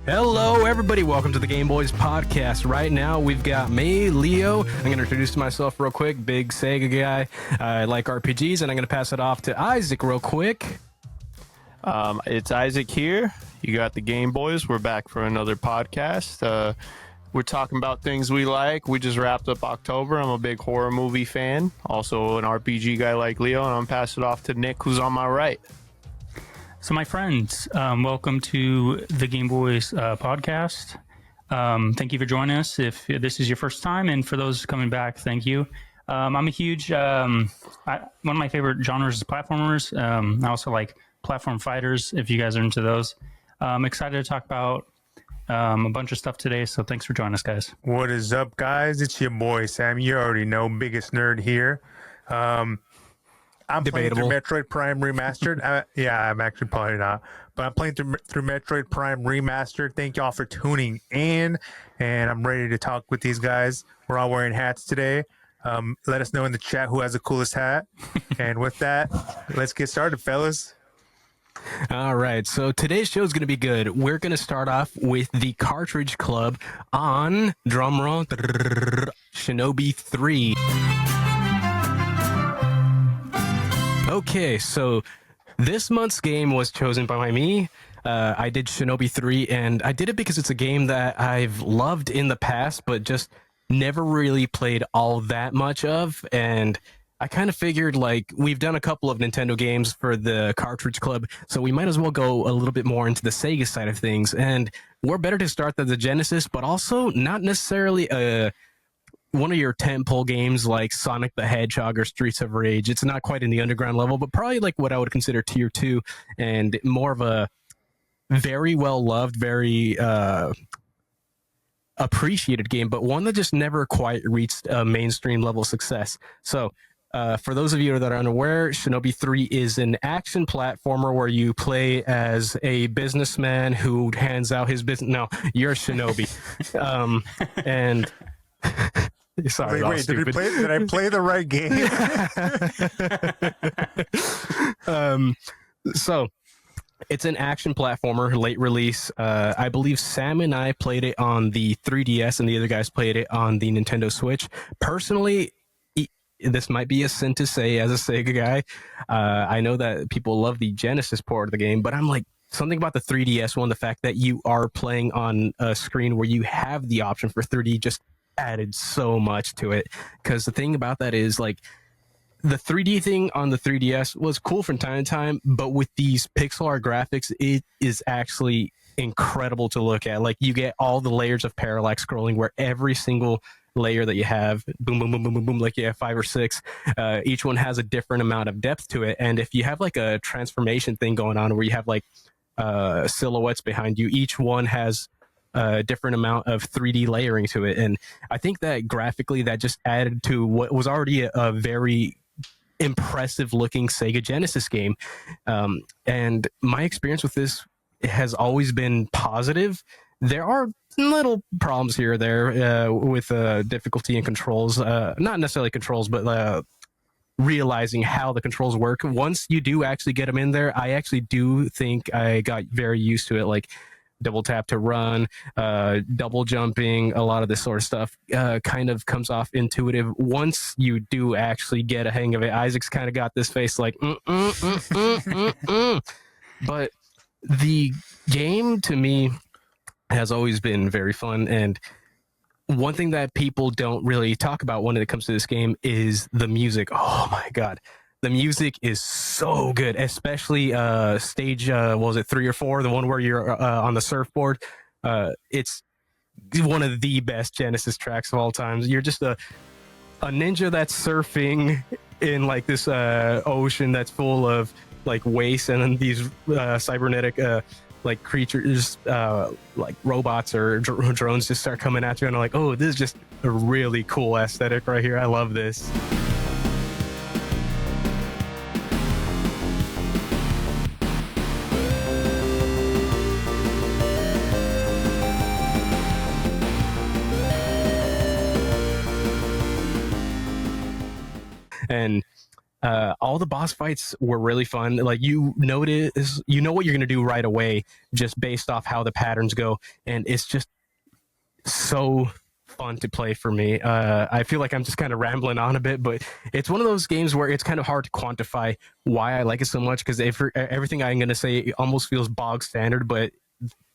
Hello, everybody. Welcome to the Game Boys podcast. Right now, we've got me, Leo. I'm going to introduce myself real quick. Big Sega guy. I like RPGs, and I'm going to pass it off to Isaac real quick. It's Isaac here. You got the Game Boys. We're back for another podcast. We're talking about things we like. We just wrapped up October. I'm a big horror movie fan. Also an RPG guy like Leo, and I'm passing it off to Nick, who's on my right. So, my friends, welcome to the Game Boys podcast. Thank you for joining us. If this is your first time, and for those coming back, thank you. I'm a huge, one of my favorite genres is platformers. I also like platform fighters, if you guys are into those. I'm excited to talk about a bunch of stuff today, so thanks for joining us, guys. What is up, guys? It's your boy, Sam. You already know, biggest nerd here. I'm Debatable. playing through Metroid Prime Remastered. I'm actually probably not. But I'm playing through Metroid Prime Remastered. Thank y'all for tuning in. And I'm ready to talk with these guys. We're all wearing hats today. Let us know in the chat who has the coolest hat. And with that, let's get started, fellas. All right, so today's show is going to be good. We're going to start off with the Cartridge Club on, drumroll, Shinobi 3. Okay, so this month's game was chosen by me. I did Shinobi 3, and I did it because it's a game that I've loved in the past, but just never really played all that much of. And I kind of figured, like, we've done a couple of Nintendo games for the Cartridge Club, so we might as well go a little bit more into the Sega side of things. And we're better to start than the Genesis, but also not necessarily one of your tentpole games like Sonic the Hedgehog or Streets of Rage. It's not quite in the underground level, but probably like what I would consider tier 2 and more of a very well loved, very appreciated game, but one that just never quite reached a mainstream level success. So for those of you that are unaware, Shinobi 3 is an action platformer where you play as a businessman who hands out his business. No, you're a shinobi. And sorry, Wait, did I play the right game? So it's an action platformer, late release. I believe Sam and I played it on the 3DS, and the other guys played it on the Nintendo Switch. Personally, this might be a sin to say as a Sega guy. I know that people love the Genesis port of the game, but I'm like, something about the 3DS one, the fact that you are playing on a screen where you have the option for 3D just added so much to it. Because the thing about that is, like, the 3D thing on the 3DS was cool from time to time, but with these pixel art graphics, it is actually incredible to look at. Like, you get all the layers of parallax scrolling where every single layer that you have, boom, boom, boom, boom, boom, boom, like you have 5 or 6, each one has a different amount of depth to it. And if you have like a transformation thing going on where you have like silhouettes behind you, each one has a different amount of 3D layering to it. And I think that graphically that just added to what was already a very impressive looking Sega Genesis game. And my experience with this has always been positive. There are little problems here or there with difficulty and controls, not necessarily controls, but realizing how the controls work. Once you do actually get them in there, I actually do think I got very used to it. Like double tap to run, double jumping, a lot of this sort of stuff kind of comes off intuitive once you do actually get a hang of it. Isaac's kind of got this face like, But the game to me has always been very fun. And one thing that people don't really talk about when it comes to this game is the music. Oh my God. The music is so good, especially stage, what was it, 3 or 4? The one where you're on the surfboard. It's one of the best Genesis tracks of all time. You're just a ninja that's surfing in like this ocean that's full of like waste, and then these cybernetic like creatures, like robots or drones just start coming at you, and I'm like, oh, this is just a really cool aesthetic right here. I love this. And All the boss fights were really fun. Like you notice, you know what you're gonna do right away, just based off how the patterns go, and it's just so fun to play for me. I feel like I'm just kind of rambling on a bit, but it's one of those games where it's kind of hard to quantify why I like it so much, because everything I'm gonna say it almost feels bog standard, but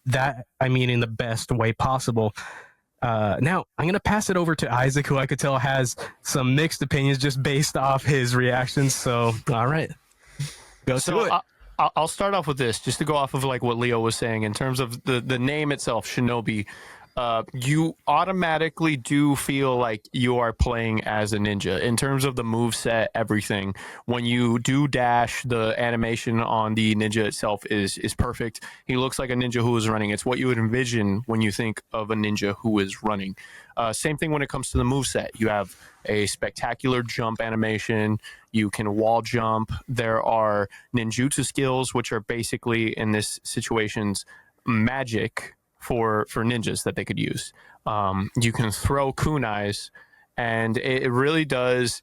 that I mean in the best way possible. Now I'm gonna pass it over to Isaac, who I could tell has some mixed opinions just based off his reactions. So, all right, go to it. I'll start off with this, just to go off of like what Leo was saying in terms of the name itself, Shinobi. You automatically do feel like you are playing as a ninja in terms of the move set, everything. When you do dash, the animation on the ninja itself is perfect. He looks like a ninja who is running. It's what you would envision when you think of a ninja who is running. Same thing when it comes to the move set. You have a spectacular jump animation. You can wall jump. There are ninjutsu skills, which are basically in this situation's magic for ninjas that they could use. You can throw kunais, and it really does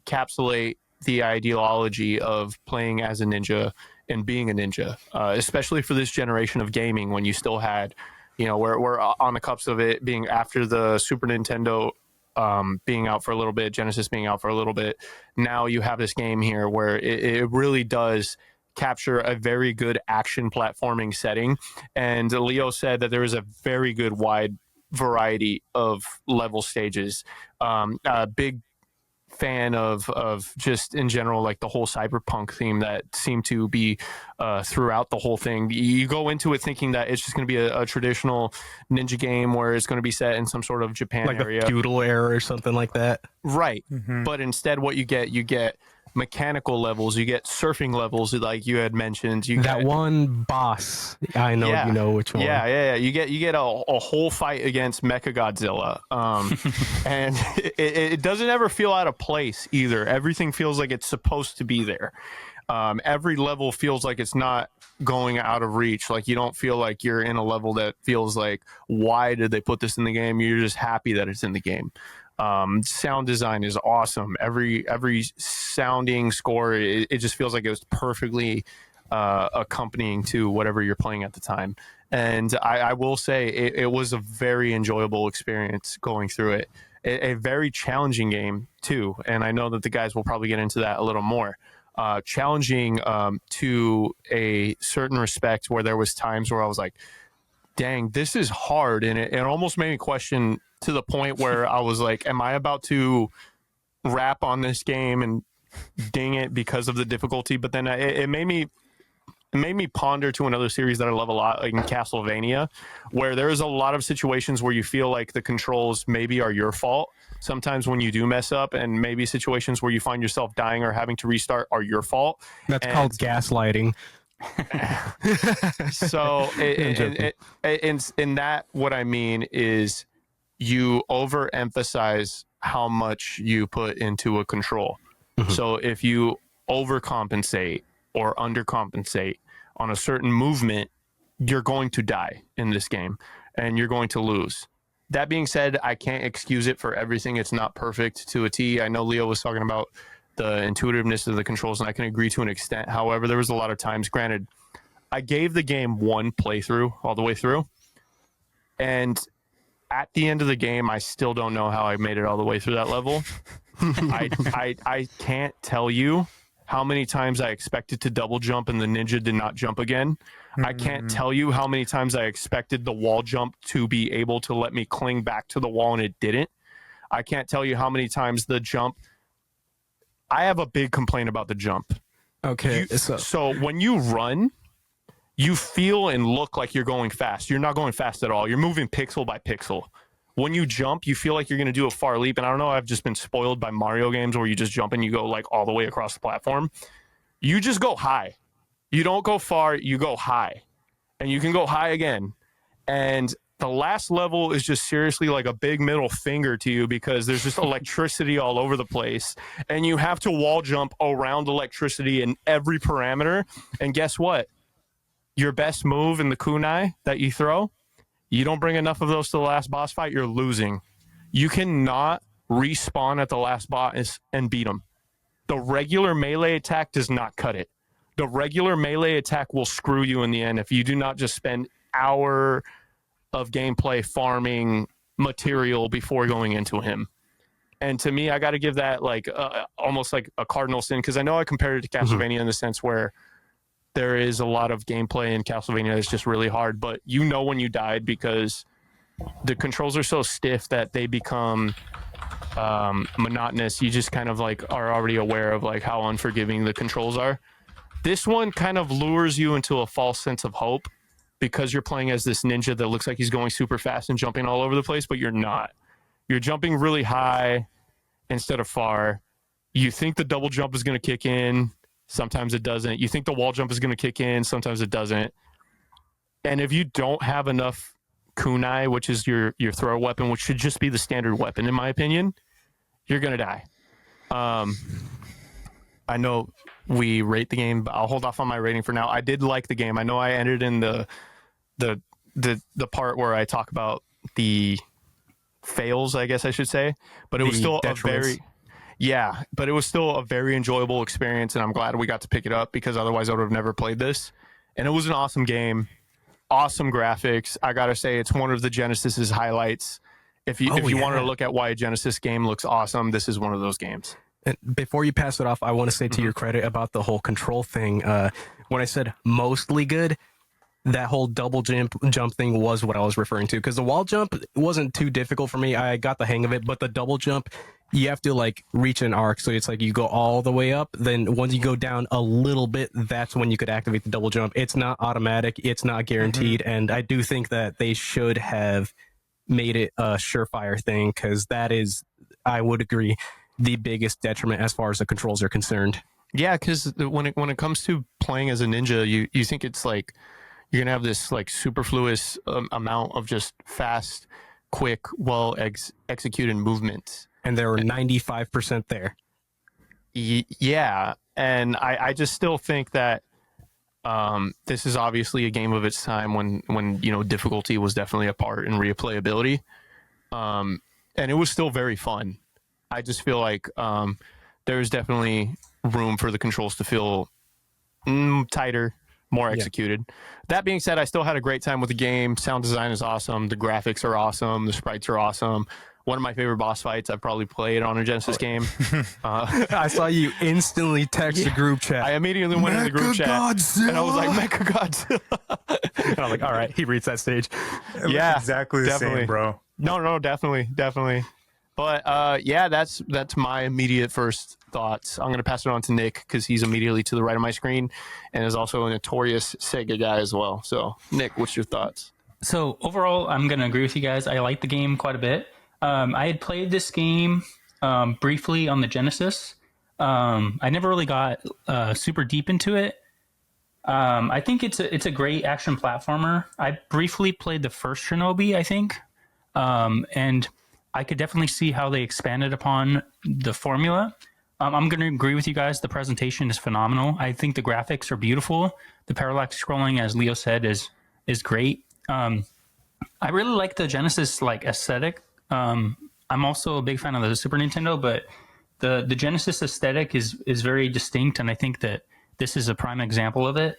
encapsulate the ideology of playing as a ninja and being a ninja, especially for this generation of gaming when you still had, we're on the cups of it being after the Super Nintendo being out for a little bit, Genesis being out for a little bit. Now you have this game here where it really does capture a very good action platforming setting. And Leo said that there is a very good wide variety of level stages. A big fan of just in general, like the whole cyberpunk theme that seemed to be throughout the whole thing. You go into it thinking that it's just going to be a traditional ninja game where it's going to be set in some sort of Japan Like area, a feudal era or something like that. right? Mm-hmm. But instead, what you get mechanical levels, you get surfing levels, like you had mentioned. You That get one boss, I know you know which one. Yeah. You get a whole fight against Mechagodzilla, and it doesn't ever feel out of place either. Everything feels like it's supposed to be there. Every level feels like it's not going out of reach. Like you don't feel like you're in a level that feels like, why did they put this in the game? You're just happy that it's in the game. Sound design is awesome. Every sounding score, it just feels like it was perfectly accompanying to whatever you're playing at the time. And I will say it was a very enjoyable experience going through it. A very challenging game too, and I know that the guys will probably get into that a little more. Challenging to a certain respect, where there was times where I was like, dang, this is hard. And it almost made me question, to the point where I was like, am I about to rap on this game and ding it because of the difficulty? But then it made me ponder to another series that I love a lot, like in Castlevania, where there's a lot of situations where you feel like the controls maybe are your fault. Sometimes when you do mess up, and maybe situations where you find yourself dying or having to restart are your fault. That's called gaslighting. So in that, what I mean is you overemphasize how much you put into a control. Mhm. So if you overcompensate or undercompensate on a certain movement, you're going to die in this game and you're going to lose. That being said, I can't excuse it for everything. It's not perfect to a T. I know Leo was talking about the intuitiveness of the controls, and I can agree to an extent. However, there was a lot of times, granted, I gave the game one playthrough all the way through, and at the end of the game, I still don't know how I made it all the way through that level. I can't tell you how many times I expected to double jump and the ninja did not jump again. Mm-hmm. I can't tell you how many times I expected the wall jump to be able to let me cling back to the wall and it didn't. I can't tell you how many times the jump. I have a big complaint about the jump. Okay, So when you run, you feel and look like you're going fast. You're not going fast at all. You're moving pixel by pixel. When you jump, you feel like you're going to do a far leap. And I don't know, I've just been spoiled by Mario games where you just jump and you go like all the way across the platform. You just go high. You don't go far, you go high. And you can go high again. And the last level is just seriously like a big middle finger to you, because there's just electricity all over the place. And you have to wall jump around electricity in every parameter. And guess what? Your best move in the kunai that you throw, you don't bring enough of those to the last boss fight, you're losing. You cannot respawn at the last boss and beat them. The regular melee attack does not cut it. The regular melee attack will screw you in the end if you do not just spend hour of gameplay farming material before going into him. And to me, I got to give that like almost like a cardinal sin, because I know I compared it to Castlevania in the sense where there is a lot of gameplay in Castlevania that's just really hard, but you know when you died because the controls are so stiff that they become monotonous. You just kind of like are already aware of like how unforgiving the controls are. This one kind of lures you into a false sense of hope because you're playing as this ninja that looks like he's going super fast and jumping all over the place, but you're not. You're jumping really high instead of far. You think the double jump is going to kick in. Sometimes it doesn't. You think the wall jump is going to kick in. Sometimes it doesn't. And if you don't have enough kunai, which is your throw weapon, which should just be the standard weapon, in my opinion, you're going to die. I know we rate the game, but I'll hold off on my rating for now. I did like the game. I know I ended in the part where I talk about the fails, I guess I should say, but it was still but it was still a very enjoyable experience, and I'm glad we got to pick it up because otherwise I would have never played this. And it was an awesome game, awesome graphics. I gotta say, it's one of the Genesis's highlights. If you wanted to look at why a Genesis game looks awesome, this is one of those games. And before you pass it off, I want to say to your credit about the whole control thing. When I said mostly good, that whole double jump thing was what I was referring to, because the wall jump wasn't too difficult for me. I got the hang of it, but the double jump, you have to like reach an arc. So it's like you go all the way up. Then once you go down a little bit, that's when you could activate the double jump. It's not automatic. It's not guaranteed. And I do think that they should have made it a surefire thing, because that is, I would agree, the biggest detriment as far as the controls are concerned. Yeah, because when it comes to playing as a ninja, you think it's like you're gonna have this like superfluous amount of just fast, quick, well executed movements, and there were 95% there. Yeah, and I just still think that this is obviously a game of its time when difficulty was definitely a part in replayability, and it was still very fun. I just feel like there's definitely room for the controls to feel tighter, more executed. That being said, I still had a great time with the game. Sound design is awesome. The graphics are awesome. The sprites are awesome. One of my favorite boss fights I've probably played on a Genesis game. I saw you instantly text the group chat. I immediately went in the group chat. And I was like, Mecha Godzilla. And I was like, all right, he reached that stage. Yeah, exactly the same, bro. No, definitely. But that's my immediate first thoughts. I'm going to pass it on to Nick because he's immediately to the right of my screen and is also a notorious Sega guy as well. So, Nick, what's your thoughts? So overall, I'm going to agree with you guys. I like the game quite a bit. I had played this game briefly on the Genesis. I never really got super deep into it. I think it's a great action platformer. I briefly played the first Shinobi, I think, and I could definitely see how they expanded upon the formula. I'm going to agree with you guys. The presentation is phenomenal. I think the graphics are beautiful. The parallax scrolling, as Leo said, is great. I really like the Genesis aesthetic. I'm also a big fan of the Super Nintendo, but the Genesis aesthetic is very distinct, and I think that this is a prime example of it.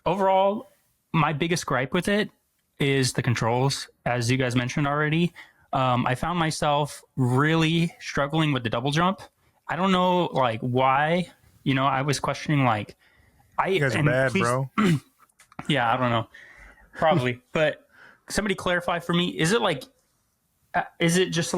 Overall, my biggest gripe with it is the controls, as you guys mentioned already. I found myself really struggling with the double jump. I don't know why. I was questioning you guys are bad, bro. Yeah, I don't know. Probably. But somebody clarify for me, is it just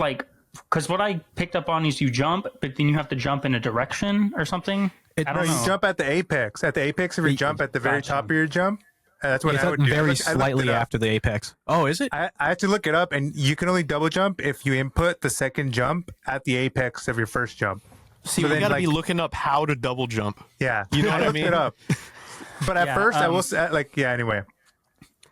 because what I picked up on is you jump, but then you have to jump in a direction or something? I don't know. You jump at the apex. At the apex, if you jump at the very top of your jump, that's what I would do. Very slightly after the apex. Oh, is it? I had to look it up, and you can only double jump if you input the second jump at the apex of your first jump. See, we got to be looking up how to double jump. Yeah. You know what I mean? Looked it up. But at first, I will say, anyway.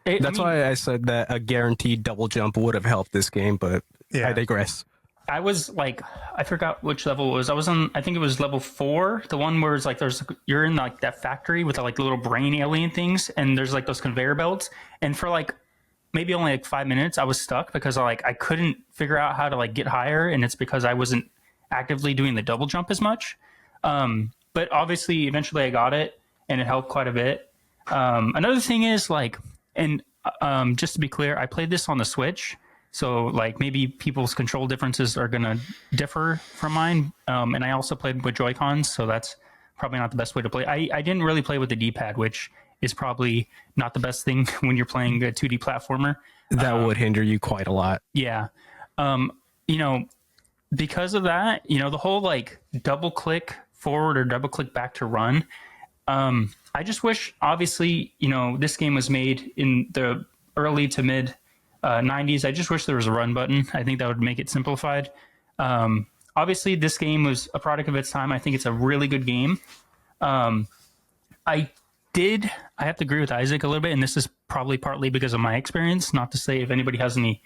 That's why I said that a guaranteed double jump would have helped this game, but I digress. I was I forgot which level it was. I was on, I think it was level 4, the one where it's you're in that factory with the little brain alien things, and there's those conveyor belts. And for maybe only 5 minutes, I was stuck because I couldn't figure out how to get higher, and it's because I wasn't actively doing the double jump as much. But obviously, eventually I got it, and it helped quite a bit. Another thing is like, and just to be clear, I played this on the Switch, so like maybe people's control differences are gonna differ from mine. And I also played with Joy-Cons, so that's probably not the best way to play. I didn't really play with the D-pad, which is probably not the best thing when you're playing a 2D platformer. That would hinder you quite a lot. Yeah. You know, because of that, you know, the whole like double click forward or double click back to run. I just wish, obviously, you know, this game was made in the early to mid 90s. I just wish there was a run button. I think that would make it simplified. Obviously, this game was a product of its time. I think it's a really good game. I have to agree with Isaac a little bit, and this is probably partly because of my experience. Not to say if anybody has any,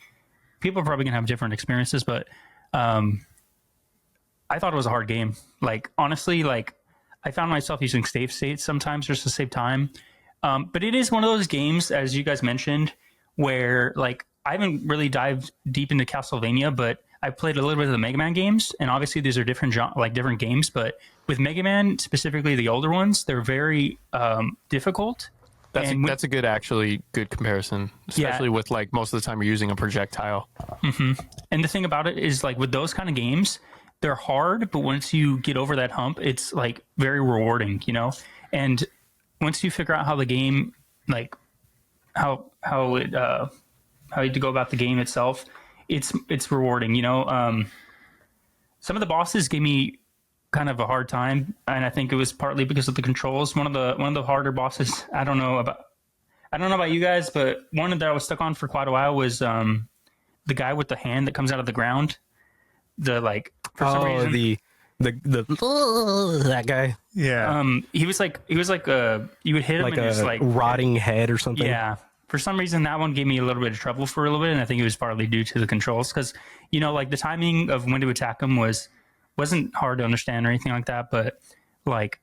people are probably gonna have different experiences, but I thought it was a hard game. Like, honestly, like I found myself using save states sometimes just to save time. But it is one of those games, as you guys mentioned, where like I haven't really dived deep into Castlevania, but I played a little bit of the Mega Man games, and obviously these are different different games. But with Mega Man, specifically the older ones, they're very difficult. That's a good comparison, especially with like most of the time you're using a projectile. Mm-hmm. And the thing about it is like with those kind of games, they're hard, but once you get over that hump, it's like very rewarding, you know? And once you figure out how the game, like how you go about the game itself, it's rewarding, you know? Some of the bosses gave me kind of a hard time, and I think it was partly because of the controls. One of the harder bosses, I don't know about you guys, but one that I was stuck on for quite a while was the guy with the hand that comes out of the ground. The like for some reason, the that guy. Yeah. he was like you would hit him Like and it's a like rotting head or something. yeah. For some reason, that one gave me a little bit of trouble for a little bit, and I think it was partly due to the controls because, you know, like the timing of when to attack him wasn't hard to understand or anything like that. But like,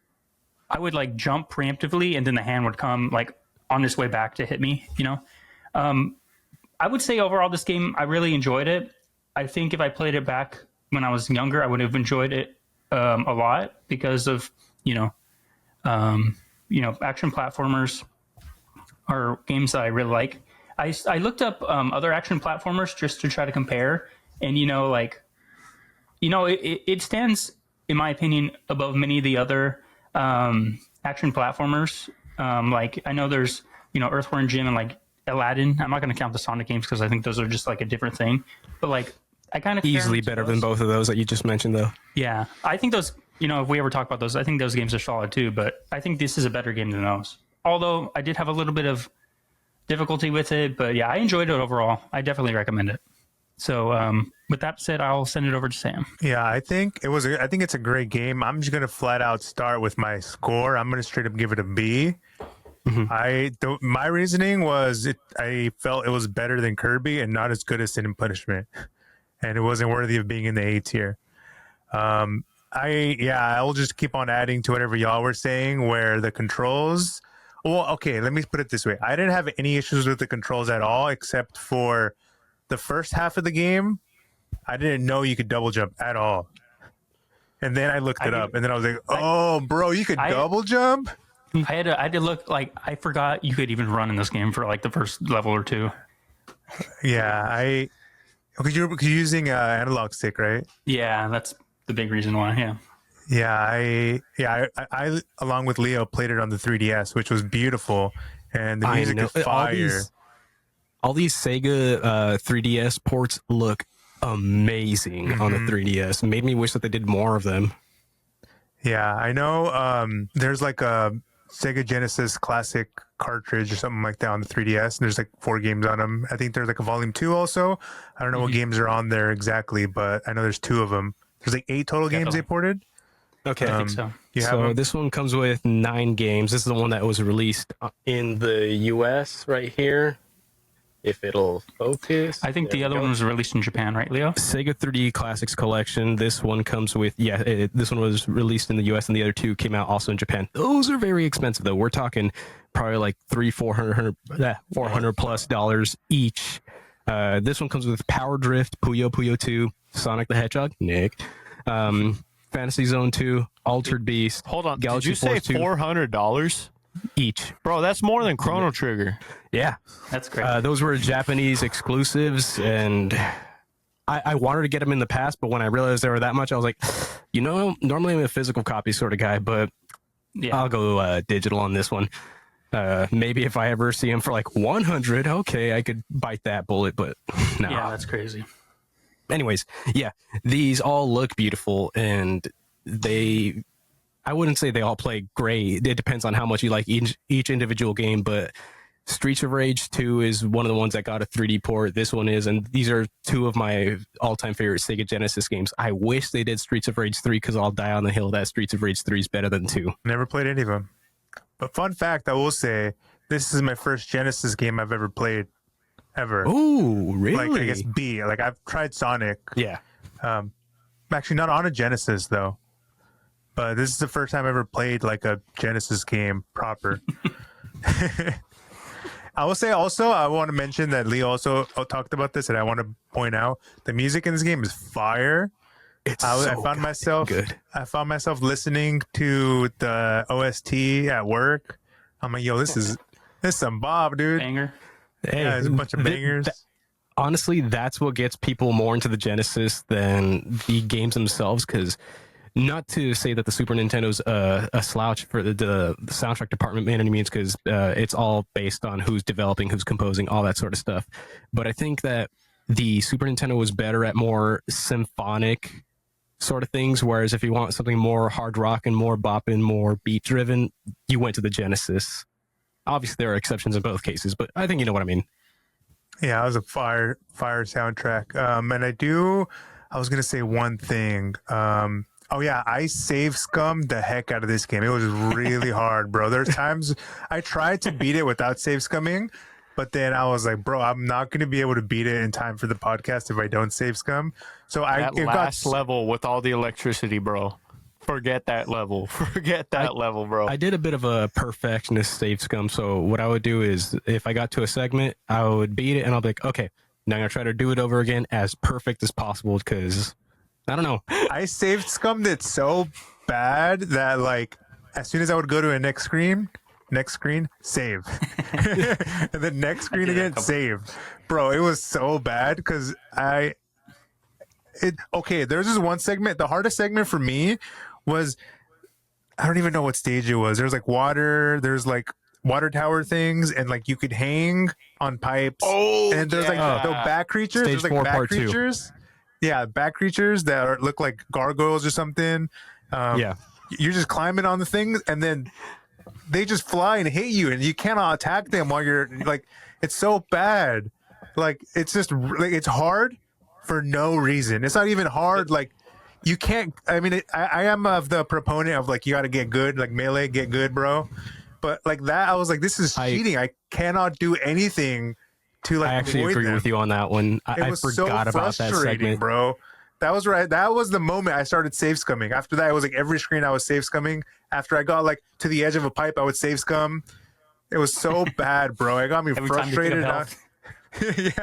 I would like jump preemptively, and then the hand would come like on its way back to hit me. You know, I would say overall this game I really enjoyed it. I think if I played it back when I was younger, I would have enjoyed it a lot because of action platformers are games that I really like. I looked up other action platformers just to try to compare, and it stands, in my opinion, above many of the other action platformers. Like I know there's Earthworm Jim and like Aladdin. I'm not going to count the Sonic games because I think those are just like a different thing. But like I kind of Easily better than both of those that you just mentioned, though. Yeah, I think those. If we ever talk about those, I think those games are solid too. But I think this is a better game than those. Although I did have a little bit of difficulty with it, but yeah, I enjoyed it overall. I definitely recommend it. So with that said, I'll send it over to Sam. Yeah, I think it's a great game. I'm just gonna flat out start with my score. I'm gonna straight up give it a B. Mm-hmm. My reasoning was I felt it was better than Kirby and not as good as Sin and Punishment, and it wasn't worthy of being in the A tier. I will just keep on adding to whatever y'all were saying. Where the controls. Well, okay, let me put it this way. I didn't have any issues with the controls at all, except for the first half of the game. I didn't know you could double jump at all. And then I looked it up, and then I was like, oh, bro, you could double jump? I had to look, like, I forgot you could even run in this game for, like, the first level or two. Yeah, because you're using analog stick, right? Yeah, that's the big reason why, yeah. Yeah, I along with Leo played it on the 3DS, which was beautiful, and the music is fire. All these Sega 3DS ports look amazing on the 3DS. It made me wish that they did more of them. Yeah, I know. There's like a Sega Genesis classic cartridge or something like that on the 3DS, and there's like 4 games on them. I think there's like a volume 2 also. I don't know what games are on there exactly, but I know there's 2 of them. There's like 8 total games they ported. Okay, I think so. So this one comes with 9 games. This is the one that was released in the US right here. If it'll focus. I think the other one was released in Japan, right, Leo? Sega 3D Classics Collection. This one comes with, this one was released in the US and the other 2 came out also in Japan. Those are very expensive though. We're talking probably like $400 plus dollars each. This one comes with Power Drift, Puyo Puyo 2, Sonic the Hedgehog, Nick, Fantasy Zone 2, Altered Beast. Hold on. Galaxy Did you say Force 2 $400 each? bro? That's more than Chrono Trigger. Yeah. That's great. Those were Japanese exclusives, and I wanted to get them in the past, but when I realized they were that much, I was like, normally I'm a physical copy sort of guy, but I'll go digital on this one. Maybe if I ever see them for like 100, okay, I could bite that bullet, but no. Yeah, that's crazy. Anyways, yeah, these all look beautiful, and I wouldn't say they all play great. It depends on how much you like each individual game, but Streets of Rage 2 is one of the ones that got a 3D port. This one is, and these are two of my all-time favorite Sega Genesis games. I wish they did Streets of Rage 3 because I'll die on the hill that Streets of Rage 3 is better than 2. Never played any of them. But fun fact, I will say, this is my first Genesis game I've ever played, ever. Oh, really? Like, I guess B. Like, I've tried Sonic. Yeah. Actually, not on a Genesis, though. But this is the first time I ever played, like, a Genesis game proper. I will say also, I want to mention that Lee also talked about this, and I want to point out the music in this game is fire. I found myself listening to the OST at work. I'm like, yo, this is some Bob, dude. Banger. Hey, Yeah, there's a bunch of bangers. Honestly, that's what gets people more into the Genesis than the games themselves, because not to say that the Super Nintendo's a slouch for the soundtrack department in any means, because it's all based on who's developing, who's composing, all that sort of stuff. But I think that the Super Nintendo was better at more symphonic sort of things, whereas if you want something more hard rock and more bopping, more beat driven, you went to the Genesis. Obviously, there are exceptions in both cases, but I think you know what I mean. Yeah, it was a fire soundtrack. And I was gonna say one thing. Oh yeah, I save scummed the heck out of this game. It was really hard, bro. There's times I tried to beat it without save scumming, but then I was like, bro, I'm not gonna be able to beat it in time for the podcast if I don't save scum. So Last level with all the electricity, bro. Forget that level. Level, bro. I did a bit of a perfectionist save scum. So what I would do is if I got to a segment, I would beat it and I'll be like, okay, now I'm going to try to do it over again as perfect as possible because I don't know. I saved scummed it so bad that like as soon as I would go to a next screen, save. And then next screen again, save. Bro, it was so bad because there's this one segment. The hardest segment for me was, I don't even know what stage it was. There's like water tower things, and like you could hang on pipes. Oh, and there's like the back creatures. Stage There's like 4, back part 2. creatures. Yeah, back creatures that look like gargoyles or something. Yeah. You're just climbing on the things, and then they just fly and hit you, and you cannot attack them while you're like. It's so bad. Like it's just like it's hard for no reason. It's not even hard. Like you can't. I mean, I am of the proponent of like you got to get good, like melee, get good, bro. But like that, I was like, this is cheating. I cannot do anything to like. I actually avoid agree them. with you on that one. I was forgot so about that segment, bro. That was right. That was the moment I started save scumming. After that, it was like every screen I was save scumming. After I got like to the edge of a pipe, I would save scum. It was so bad, bro. It got me frustrated. Yeah.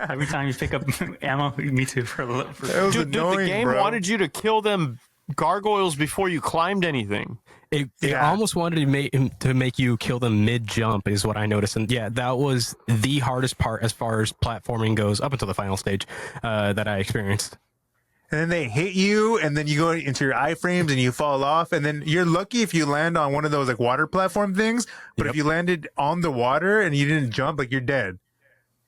Every time you pick up ammo, me too. Dude, the game wanted you to kill them gargoyles before you climbed anything. It almost wanted to make you kill them mid jump, is what I noticed. And yeah, that was the hardest part as far as platforming goes, up until the final stage that I experienced. And then they hit you, and then you go into your iframes and you fall off. And then you're lucky if you land on one of those like water platform things. But if you landed on the water and you didn't jump, like you're dead.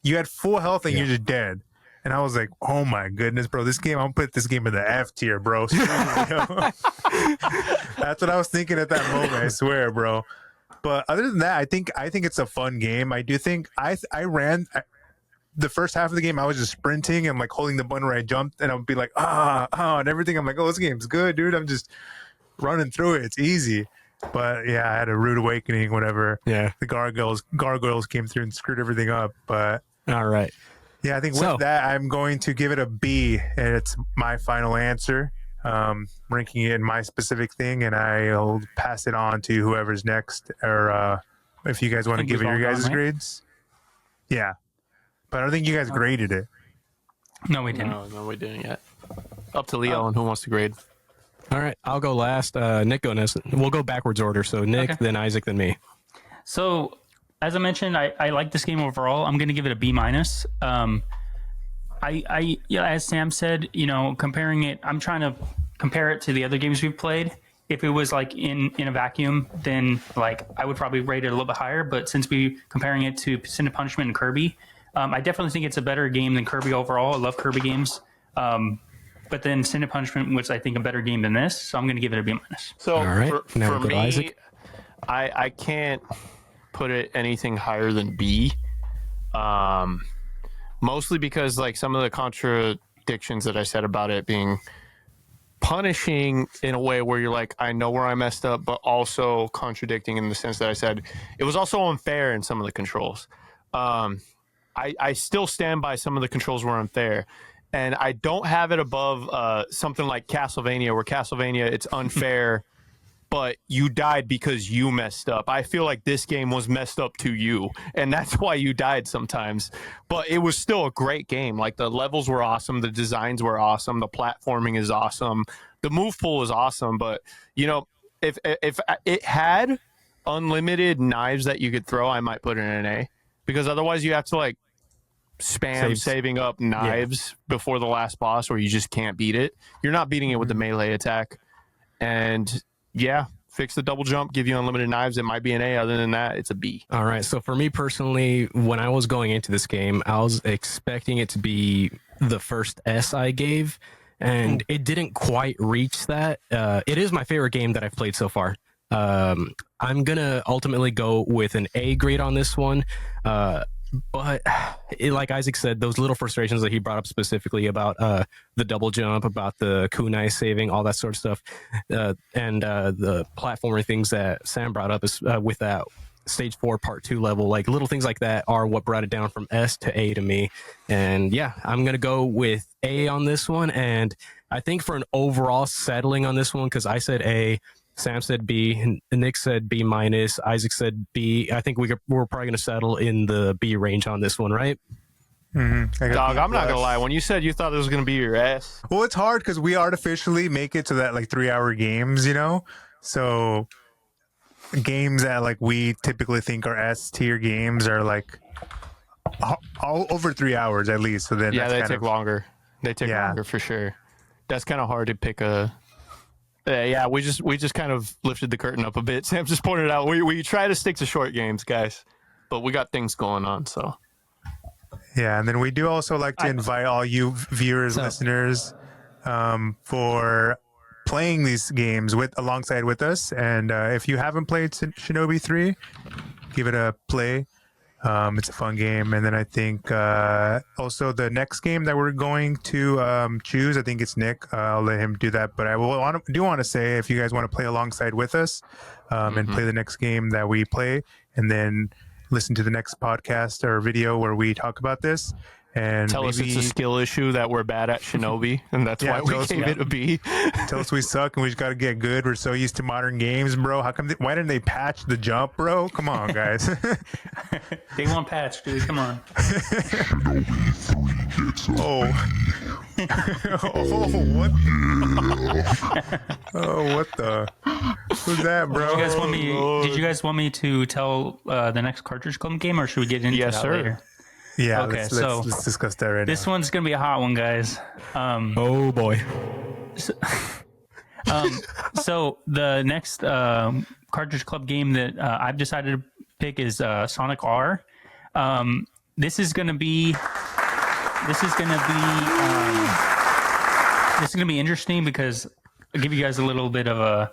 You had full health and you're just dead. And I was like, oh my goodness, bro, this game, I'm gonna put this game in the F tier, bro. That's what I was thinking at that moment, I swear, bro. But other than that, I think it's a fun game. I do think I ran the first half of the game, I was just sprinting and like holding the button where I jumped, and I would be like, and everything. I'm like, oh, this game's good, dude. I'm just running through it. It's easy. But yeah, I had a rude awakening whenever the gargoyles came through and screwed everything up. But all right. Yeah, I think with that, I'm going to give it a B, and it's my final answer, ranking it in my specific thing, and I'll pass it on to whoever's next, or if you guys want to give it your guys' grades. Yeah. But I don't think you guys graded it. No, we didn't. No, we didn't yet. Up to Leo on who wants to grade. All right, I'll go last. Nick, go next. We'll go backwards order. So Nick, Okay. then Isaac, then me. So, as I mentioned, I like this game overall. I'm going to give it a B minus. As Sam said, comparing it, I'm trying to compare it to the other games we've played. If it was like in a vacuum, then like I would probably rate it a little bit higher. But since we comparing it to Sin and Punishment and Kirby, I definitely think it's a better game than Kirby overall. I love Kirby games. But then Sin and Punishment was, I think, a better game than this. So I'm going to give it a B minus. So All right, now for we'll go to me, Isaac. I can't put it anything higher than B. Mostly because like some of the contradictions that I said about it being punishing in a way where you're like, I know where I messed up, but also contradicting in the sense that I said it was also unfair in some of the controls. I still stand by some of the controls were unfair. And I don't have it above something like Castlevania, where Castlevania, it's unfair, but you died because you messed up. I feel like this game was messed up to you, and that's why you died sometimes. But it was still a great game. Like, the levels were awesome, the designs were awesome, the platforming is awesome, the move pool is awesome. But, if it had unlimited knives that you could throw, I might put it in an A. Because otherwise you have to, like, saving up knives before the last boss, or you just can't beat it. You're not beating it with the melee attack. And fix the double jump, give you unlimited knives. It might be an A. Other than that, it's a B. All right. So for me personally, when I was going into this game, I was expecting it to be the first S I gave, and it didn't quite reach that. It is my favorite game that I've played so far. I'm gonna ultimately go with an A grade on this one. But like Isaac said, those little frustrations that he brought up specifically about the double jump, about the kunai saving, all that sort of stuff, and the platformer things that Sam brought up is with that stage 4 part 2 level, like little things like that are what brought it down from S to A to me. And I'm gonna go with A on this one. And I think for an overall settling on this one, because I said A, Sam said B, Nick said B minus, Isaac said B. I think we're probably going to settle in the B range on this one, right? Mm-hmm. Dog, I'm not going to lie. When you said you thought it was going to be your S. Well, it's hard because we artificially make it to that like 3-hour games, So games that like we typically think are S tier games are like all over 3 hours at least. So then they take longer. They take longer for sure. That's kind of hard to pick a. We just kind of lifted the curtain up a bit. Sam just pointed out we try to stick to short games, guys, but we got things going on. So and then we do also like to invite all you viewers, listeners, for playing these games alongside with us. And if you haven't played Shinobi 3, give it a play. It's a fun game. And then I think also the next game that we're going to choose, I think it's Nick. I'll let him do that. But I do want to say, if you guys want to play alongside with us and play the next game that we play, and then listen to the next podcast or video where we talk about this. And tell us it's a skill issue that we're bad at Shinobi, and that's why we gave it a B. Tell us we suck and we just got to get good. We're so used to modern games, bro. Why didn't they patch the jump, bro? Come on, guys. They won't patch, dude. Come on. Oh, what? Oh, what the? Who's that, bro? Did you guys want me to tell the next Cartridge Club game, or should we get into that later? Yeah, okay, let's discuss that right now. This one's going to be a hot one, guys. Oh, boy. So the next Cartridge Club game that I've decided to pick is Sonic R. This is going to be interesting because I'll give you guys a little bit of a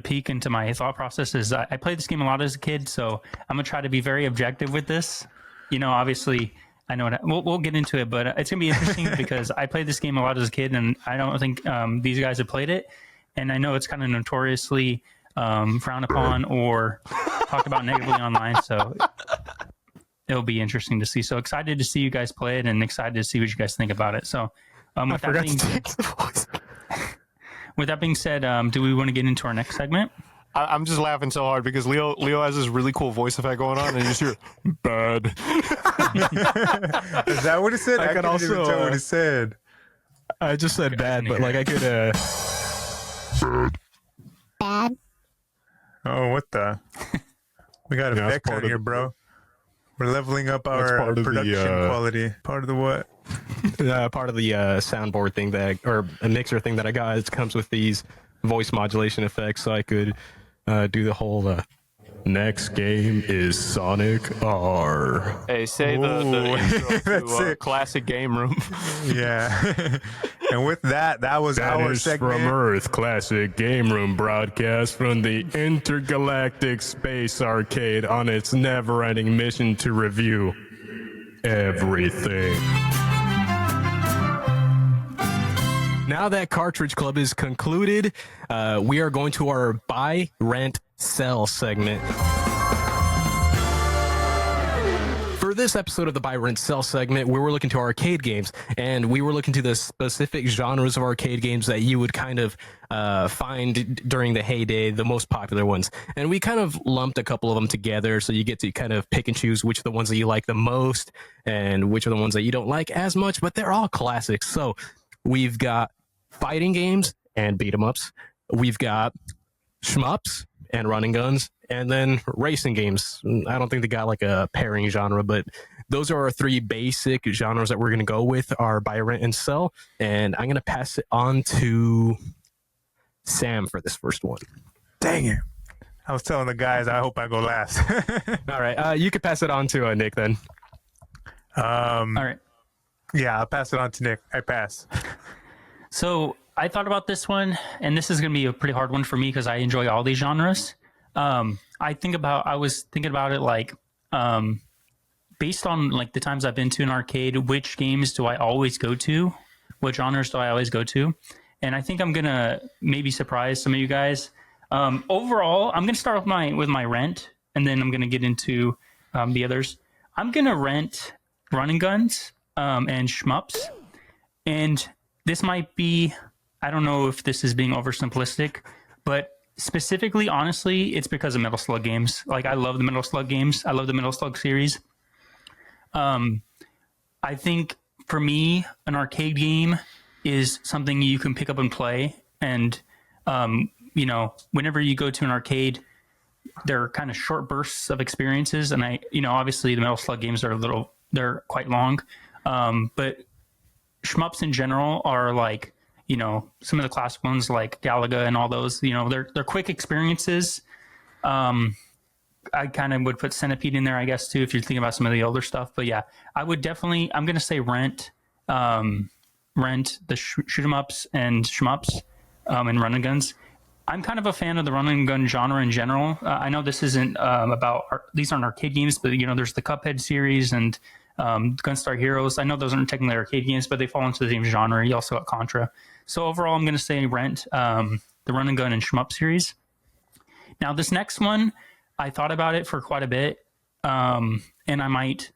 peek into my thought processes. I played this game a lot as a kid, so I'm gonna try to be very objective with this. Obviously, I know we'll get into it, but it's gonna be interesting because I played this game a lot as a kid, and I don't think these guys have played it, and I know it's kind of notoriously frowned upon or talked about negatively online. So it'll be interesting to see. So excited to see you guys play it, and excited to see what you guys think about it. So with that being said, do we want to get into our next segment? I'm just laughing so hard because Leo has this really cool voice effect going on, and you just hear bad. Is that what he said? I can also even tell what he said. I just said bad, but like I could. Bad. Oh, what the? We got Yeah, that's effects part out of here, the- bro. We're leveling up That's our part of the, production quality. Part of the what? Part of the soundboard thing or a mixer thing that I got. It comes with these voice modulation effects, so I could do the whole. Next game is Sonic R. Hey, say the Ooh, intro that's to it. Classic Game Room. Yeah. And with that was That our is segment. from Earth Classic Game Room broadcast from the Intergalactic Space Arcade on its never-ending mission to review everything. Now that Cartridge Club is concluded, we are going to our buy, rent, sell segment. For this episode of the buy, rent, sell segment, we were looking to arcade games, and we were looking to the specific genres of arcade games that you would kind of find during the heyday, the most popular ones. And we kind of lumped a couple of them together, so you get to kind of pick and choose which are the ones that you like the most and which are the ones that you don't like as much, but they're all classics. So we've got fighting games and beat 'em ups. We've got shmups and running guns, and then racing games. I don't think they got like a pairing genre, but those are our three basic genres that we're going to go with, our buy, rent, and sell. And I'm going to pass it on to Sam for this first one. Dang it. I was telling the guys I hope I go last. All right. You could pass it on to Nick then. All right. Yeah, I'll pass it on to Nick. I pass. So I thought about this one, and this is going to be a pretty hard one for me because I enjoy all these genres. I was thinking about it like, based on like the times I've been to an arcade, which games do I always go to? What genres do I always go to? And I think I'm going to maybe surprise some of you guys. Overall, I'm going to start with my rent, and then I'm going to get into the others. I'm going to rent running guns and shmups. And this might be, I don't know if this is being oversimplistic, but specifically, honestly, it's because of Metal Slug games. Like, I love the Metal Slug games. I love the Metal Slug series. I think for me, an arcade game is something you can pick up and play. And, whenever you go to an arcade, they're kind of short bursts of experiences. And obviously the Metal Slug games they're quite long. But shmups in general are like, some of the classic ones like Galaga and all those, they're quick experiences. I kind of would put Centipede in there, I guess, too, if you're thinking about some of the older stuff. But yeah, I'm going to say rent the shoot 'em ups and shmups and run and guns. I'm kind of a fan of the run and gun genre in general. I know this isn't these aren't arcade games, but there's the Cuphead series and Gunstar Heroes. I know those aren't technically arcade games, but they fall into the same genre. You also got Contra. So overall, I'm going to say rent the run and gun and shmup series. Now, this next one, I thought about it for quite a bit, and I might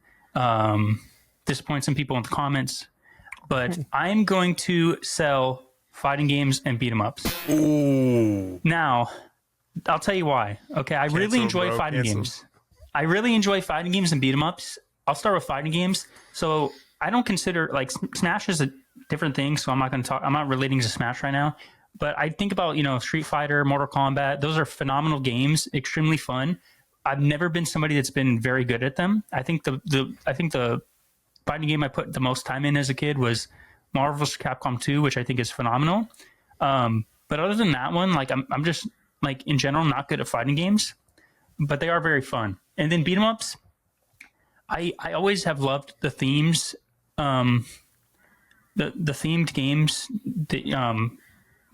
disappoint some people in the comments, but I'm going to sell fighting games and beat 'em ups. Ooh. Now, I'll tell you why. Okay, I really enjoy fighting games. I really enjoy fighting games and beat 'em ups. I'll start with fighting games. So I don't consider like Smash is a different thing. So I'm not relating to Smash right now. But I think about Street Fighter, Mortal Kombat. Those are phenomenal games, extremely fun. I've never been somebody that's been very good at them. I think the fighting game I put the most time in as a kid was Marvel vs. Capcom 2, which I think is phenomenal. But other than that one, like I'm just like in general not good at fighting games, but they are very fun. And then beat 'em ups. I always have loved the themes, the themed games that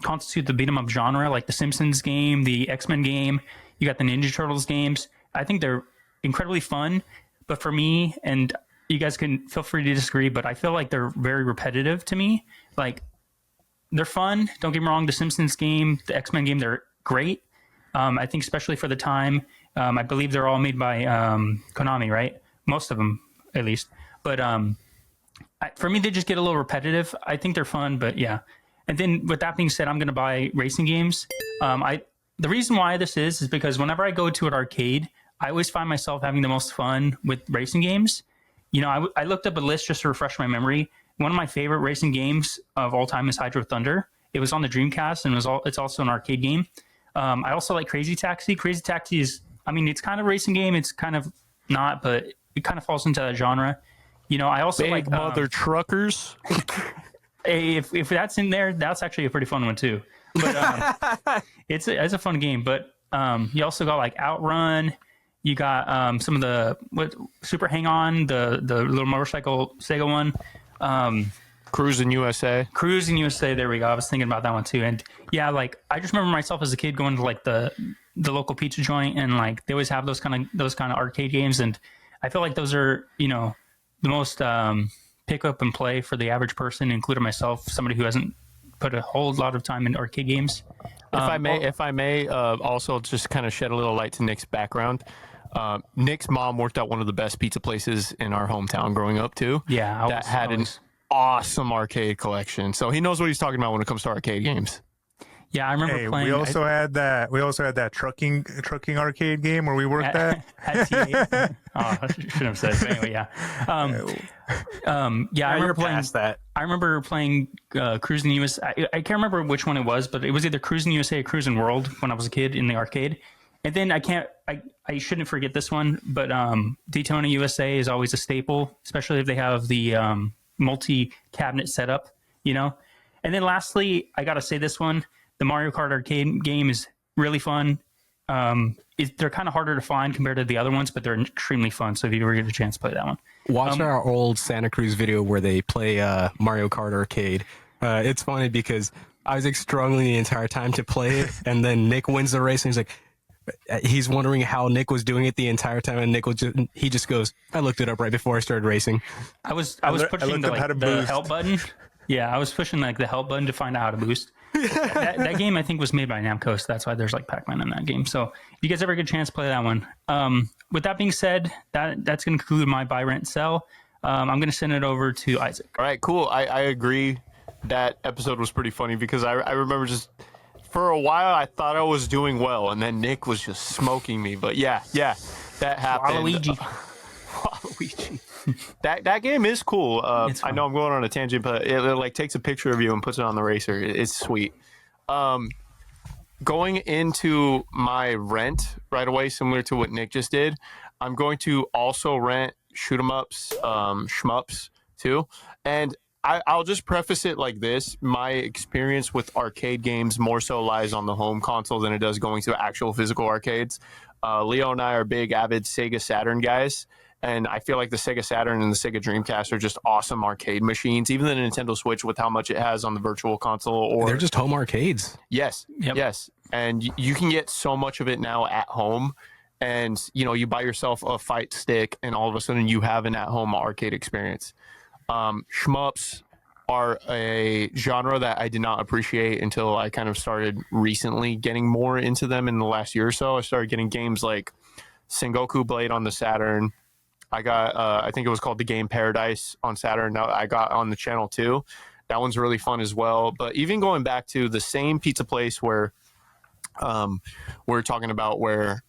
constitute the beat 'em up genre, like the Simpsons game, the X-Men game. You got the Ninja Turtles games. I think they're incredibly fun, but for me, and you guys can feel free to disagree, but I feel like they're very repetitive to me. Like they're fun. Don't get me wrong. The Simpsons game, the X-Men game, they're great. I think especially for the time. I believe they're all made by Konami, right? Most of them, at least. But for me, they just get a little repetitive. I think they're fun, but yeah. And then with that being said, I'm going to buy racing games. The reason why this is because whenever I go to an arcade, I always find myself having the most fun with racing games. I looked up a list just to refresh my memory. one of my favorite racing games of all time is Hydro Thunder. It was on the Dreamcast, and it's also an arcade game. I also like Crazy Taxi. Crazy Taxi is, I mean, it's kind of a racing game. It's kind of not, but it kind of falls into that genre. You know, I also Big like mother truckers. if that's in there, that's actually a pretty fun one too. But it's a fun game. But you also got like Outrun. You got some of the Super Hang On, the little motorcycle Sega one. Cruising USA. Cruising USA. There we go. I was thinking about that one too. And yeah, like I just remember myself as a kid going to like the local pizza joint, and like they always have those kind of arcade games, and I feel like those are, you know, the most pick up and play for the average person, including myself, somebody who hasn't put a whole lot of time in arcade games. If I may, also just kind of shed a little light to Nick's background. Nick's mom worked at one of the best pizza places in our hometown growing up too. Yeah, that had an awesome arcade collection. So he knows what he's talking about when it comes to arcade games. Yeah, I remember playing. We also had that trucking arcade game where we worked at. At T8. Oh, I shouldn't have said it. But anyway, yeah. Yeah, I remember playing that. I remember playing Cruising USA. I can't remember which one it was, but it was either Cruising USA or Cruising World when I was a kid in the arcade. And then I shouldn't forget this one, but Daytona USA is always a staple, especially if they have the multi-cabinet setup, you know. And then lastly, I got to say this one. The Mario Kart arcade game is really fun. They're kind of harder to find compared to the other ones, but they're extremely fun. So if you ever get a chance to play that one, watch our old Santa Cruz video where they play Mario Kart arcade. It's funny because I was struggling the entire time to play it, and then Nick wins the race, and he's like, he's wondering how Nick was doing it the entire time, and Nick he just goes, "I looked it up right before I started racing." I was pushing the help button. Yeah, I was pushing like the help button to find out how to boost. that game I think was made by Namco, so that's why there's like Pac-Man in that game. So if you guys ever get a chance, play that one. With that being said, that's going to conclude my buy, rent, sell. I'm going to send it over to Isaac. All right, cool. I agree. That episode was pretty funny because I remember just for a while I thought I was doing well, and then Nick was just smoking me. But yeah, that happened. Waluigi. Waluigi. That game is cool. I know I'm going on a tangent, but it like takes a picture of you and puts it on the racer. It's sweet. Going into my rent right away, similar to what Nick just did, I'm going to also rent shoot 'em ups, Shmups too. And I'll just preface it like this. My experience with arcade games more so lies on the home console than it does going to actual physical arcades. Leo and I are big, avid Sega Saturn guys. And I feel like the Sega Saturn and the Sega Dreamcast are just awesome arcade machines. Even the Nintendo Switch with how much it has on the virtual console. Or they're just home arcades. Yes, Yep. yes. And you can get so much of it now at home. And, you know, you buy yourself a fight stick and all of a sudden you have an at-home arcade experience. Shmups are a genre that I did not appreciate until I kind of started recently getting more into them in the last year or so. I started getting games like Sengoku Blade on the Saturn. I got, I think it was called The Game Paradise on Saturn. Now I got on the channel too. That one's really fun as well. But even going back to the same pizza place where we're talking about where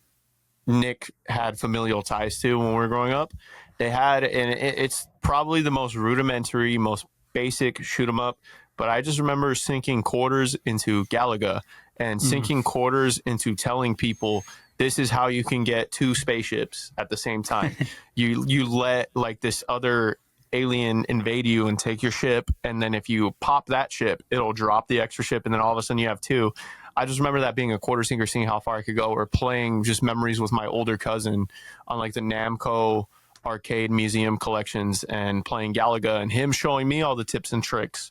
Nick had familial ties to when we were growing up, they had, and it's probably the most rudimentary, most basic shoot 'em up. But I just remember sinking quarters into Galaga and sinking quarters into telling people this is how you can get two spaceships at the same time. You let like this other alien invade you and take your ship, and then if you pop that ship, it'll drop the extra ship, and then all of a sudden you have two. I just remember that being a quarter sinker, seeing how far I could go, or playing just memories with my older cousin on like the Namco arcade museum collections and playing Galaga, and him showing me all the tips and tricks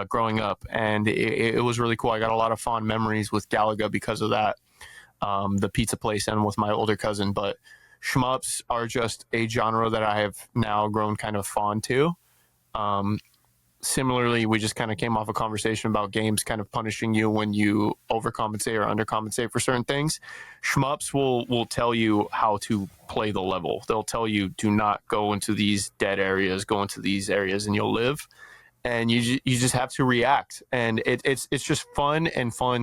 growing up. And it was really cool. I got a lot of fond memories with Galaga because of that. The pizza place and with my older cousin. But shmups are just a genre that I have now grown kind of fond to. Similarly, we just kind of came off a conversation about games kind of punishing you when you overcompensate or undercompensate for certain things. Shmups will tell you how to play the level. They'll tell you, do not go into these dead areas, go into these areas and you'll live. and you just have to react, and it's just fun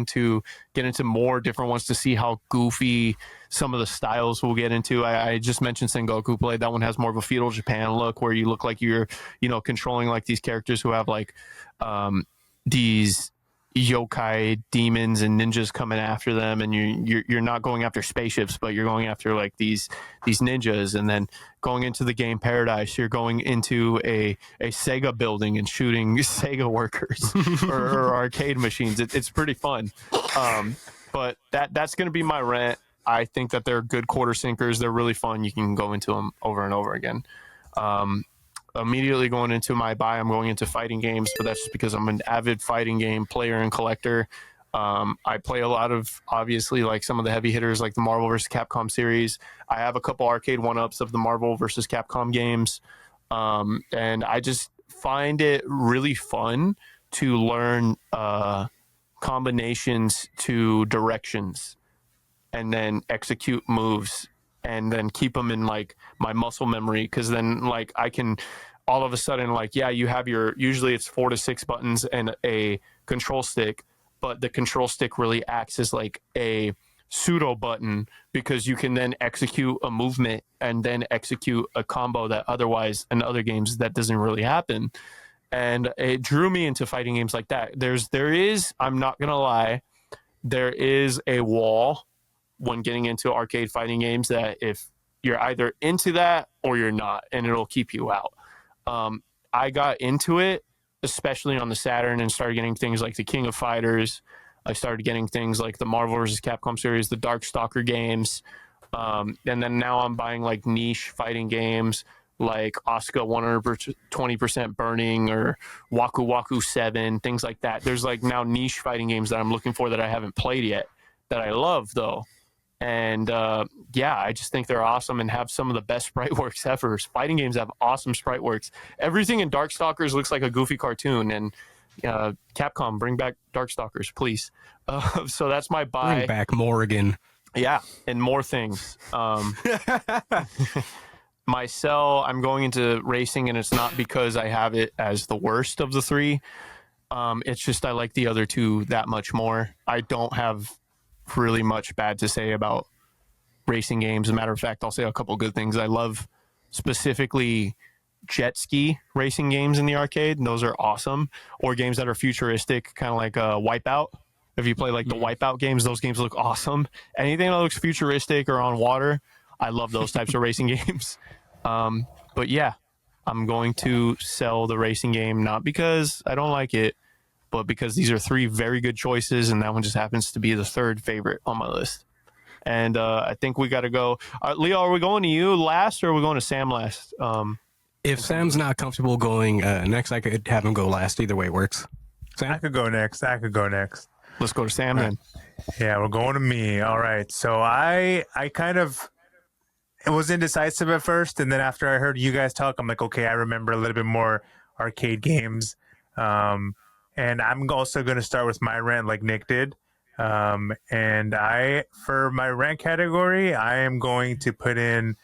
to get into more different ones to see how goofy some of the styles we'll get into. I just mentioned Sengoku played. That one has more of a feudal Japan look, where you look like you're controlling like these characters who have like these yokai demons and ninjas coming after them, and you're not going after spaceships, but you're going after like these ninjas. And then going into the game Paradise, you're going into a Sega building and shooting Sega workers or arcade machines. It's pretty fun. But that's going to be my rant. I think that they're good quarter sinkers. They're really fun. You can go into them over and over again. Immediately going into my buy, I'm going into fighting games, but that's just because I'm an avid fighting game player and collector. I play a lot of, obviously, like some of the heavy hitters, like the Marvel vs. Capcom series. I have a couple arcade one-ups of the Marvel vs. Capcom games, and I just find it really fun to learn combinations to directions and then execute moves and then keep them in like my muscle memory, because then like I can all of a sudden, like, yeah, you have usually it's 4 to 6 buttons and a control stick, but the control stick really acts as like a pseudo button, because you can then execute a movement and then execute a combo that otherwise in other games that doesn't really happen. And it drew me into fighting games like that. There is, I'm not gonna lie, there is a wall when getting into arcade fighting games that if you're either into that or you're not, and it'll keep you out. I got into it, especially on the Saturn, and started getting things like the King of Fighters. I started getting things like the Marvel vs. Capcom series, the Darkstalker games. And then now I'm buying like niche fighting games like Asuka 120% Burning or Waku Waku 7, things like that. There's like now niche fighting games that I'm looking for that I haven't played yet, that I love though. And yeah, I just think they're awesome and have some of the best sprite works ever. Fighting games have awesome sprite works. Everything in Darkstalkers looks like a goofy cartoon, and Capcom, bring back Darkstalkers, please. So that's my buy. Bring back Morrigan. Yeah, and more things. My sell, I'm going into racing, and it's not because I have it as the worst of the three. It's just I like the other two that much more. I don't have really much bad to say about racing games. As a matter of fact, I'll say a couple good things. I love specifically jet ski racing games in the arcade, and those are awesome. Or games that are futuristic, kind of like Wipeout. If you play like the Wipeout games, those games look awesome. Anything that looks futuristic or on water, I love those types of racing games. But yeah, I'm going to sell the racing game, not because I don't like it, but because these are three very good choices, and that one just happens to be the third favorite on my list. And I think we got to go. Leo, are we going to you last, or are we going to Sam last? If Sam's not comfortable going next, I could have him go last. Either way works. Sam? I could go next. Let's go to Sam then. Yeah, we're going to me. All right. So I kind of was indecisive at first, and then after I heard you guys talk, I'm like, okay, I remember a little bit more arcade games. And I'm also going to start with my rant like Nick did. And for my rant category, I am going to put in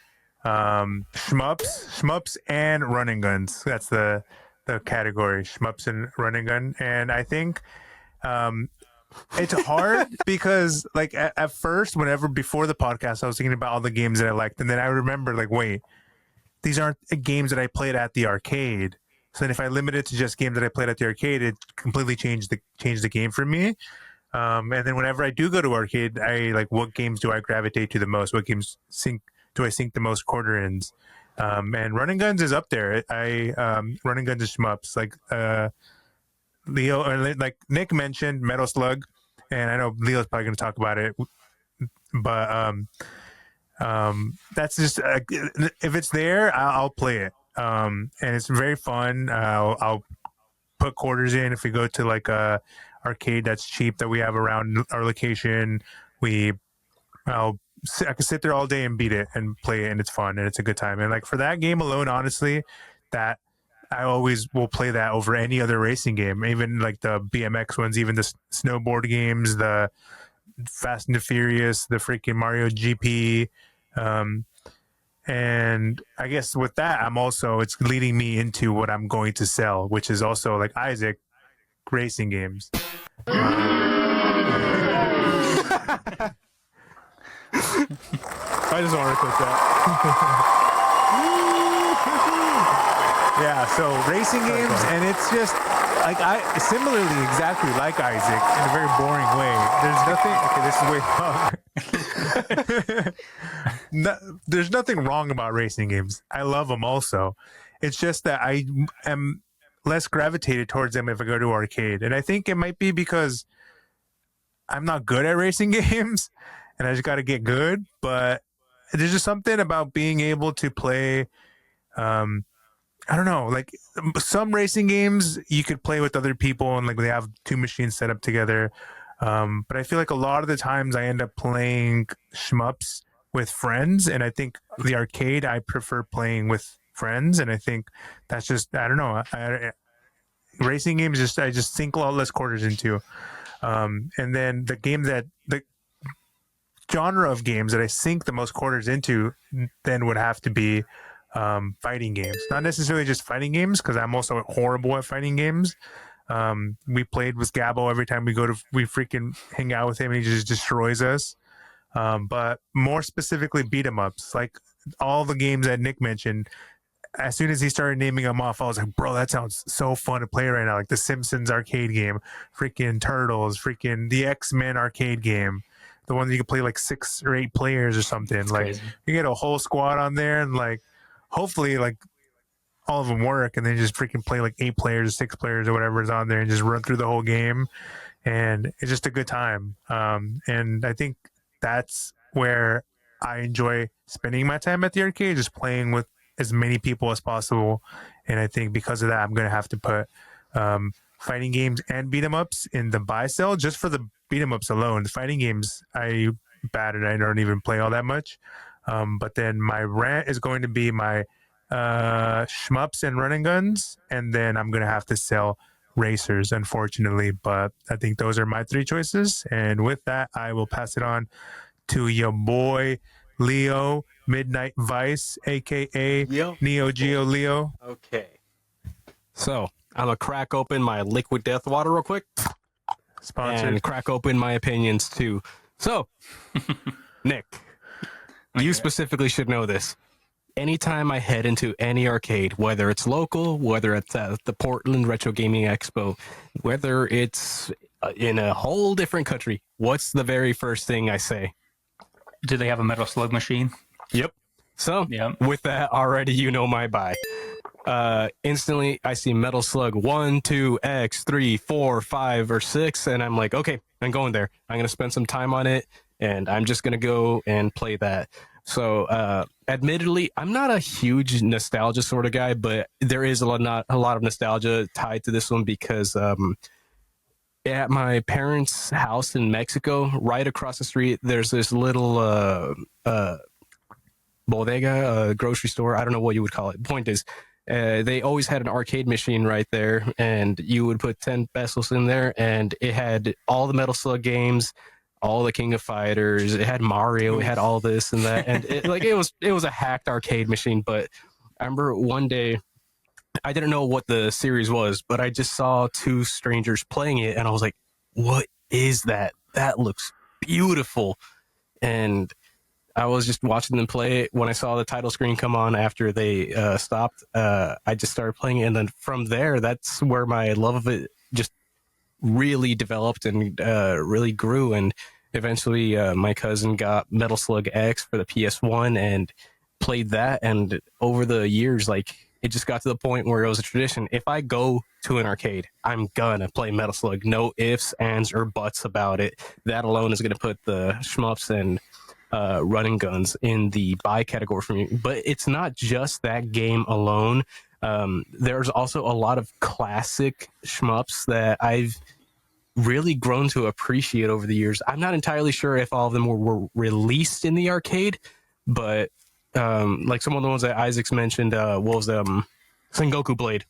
shmups and running guns. That's the category, shmups and running gun. And I think it's hard because like at first, before the podcast, I was thinking about all the games that I liked, and then I remember like, wait, these aren't games that I played at the arcade. So then if I limit it to just games that I played at the arcade, it completely changed the game for me. And then whenever I do go to arcade, I like, what games do I gravitate to the most? What games do I sink the most quarter ins? And running guns is up there. Running guns is shmups. Like Leo, or like Nick mentioned, Metal Slug, and I know Leo's probably going to talk about it, but that's just if it's there, I'll play it. And it's very fun. I'll put quarters in if we go to like a arcade that's cheap that we have around our location. I can sit there all day and beat it and play it, and it's fun and it's a good time. And like for that game alone, honestly, that I always will play that over any other racing game, even like the BMX ones, even the snowboard games, the Fast and the Furious, the freaking Mario GP. And I guess with that, it's leading me into what I'm going to sell, which is also like Isaac, racing games. I just want to click that. Yeah, so racing games, and it's just like similarly exactly like Isaac in a very boring way. There's nothing. Okay, this is way long. There's nothing wrong about racing games. I love them also. It's just that I am less gravitated towards them if I go to arcade, and I think it might be because I'm not good at racing games, and I just got to get good. But there's just something about being able to play. I don't know, like some racing games you could play with other people and like they have two machines set up together. But I feel like a lot of the times I end up playing shmups with friends, and I think the arcade I prefer playing with friends, and I think that's just I don't know. Racing games I just sink a lot less quarters into. And then the genre of games that I sink the most quarters into then would have to be fighting games. Not necessarily just fighting games, because I'm also horrible at fighting games. We played with Gabo every time we freaking hang out with him, and he just destroys us. But more specifically, beat 'em ups, like all the games that Nick mentioned. As soon as he started naming them off, I was like, bro, that sounds so fun to play right now. Like the Simpsons arcade game, freaking Turtles, freaking the X-Men arcade game. The one that you can play like 6 or 8 players or something. That's like crazy. you get a whole squad on there, and like hopefully like all of them work, and then just freaking play like 8 players, 6 players, or whatever is on there, and just run through the whole game. And it's just a good time. And I think that's where I enjoy spending my time at the arcade, just playing with as many people as possible. And I think because of that, I'm going to have to put fighting games and beat 'em ups in the buy sell just for the beat 'em ups alone. The fighting games, I don't even play all that much. But then my rant is going to be my shmups and running guns, and then I'm going to have to sell racers, unfortunately. But I think those are my 3 choices. And with that, I will pass it on to your boy Leo Midnight Vice, aka Neo Geo Leo. Okay. So I'm gonna crack open my liquid death water real quick Sponsored. and crack open my opinions too. So, Nick, you specifically should know this. Anytime I head into any arcade, whether it's local, whether it's at the Portland Retro Gaming Expo, whether it's in a whole different country, what's the very first thing I say? Do they have a Metal Slug machine? Yep. So, Yep. with that already, you know my buy. Instantly, I see Metal Slug 1, 2, X, 3, 4, 5, or 6, and I'm like, okay, I'm going there. I'm going to spend some time on it, and I'm just going to go and play that. So, admittedly, I'm not a huge nostalgia sort of guy, but there is a lot of nostalgia tied to this one because at my parents' house in Mexico, right across the street, there's this little bodega, grocery store. I don't know what you would call it. Point is, they always had an arcade machine right there, and you would put 10 pesos in there, and it had all the Metal Slug games, all the King of Fighters. It had Mario. It had all this and that, and it was a hacked arcade machine. But I remember one day, I didn't know what the series was, but I just saw 2 strangers playing it, and I was like, "What is that? That looks beautiful." And I was just watching them play it. When I saw the title screen come on after they stopped, I just started playing it. And then from there, that's where my love of it just really developed and really grew. And eventually, my cousin got Metal Slug X for the PS1 and played that. And over the years, like, it just got to the point where it was a tradition. If I go to an arcade, I'm gonna play Metal Slug. No ifs, ands, or buts about it. That alone is gonna put the shmups and running guns in the buy category for me. But it's not just that game alone. There's also a lot of classic shmups that I've really grown to appreciate over the years. I'm not entirely sure if all of them were released in the arcade, but like some of the ones that Isaac's mentioned, what was Sengoku Blade.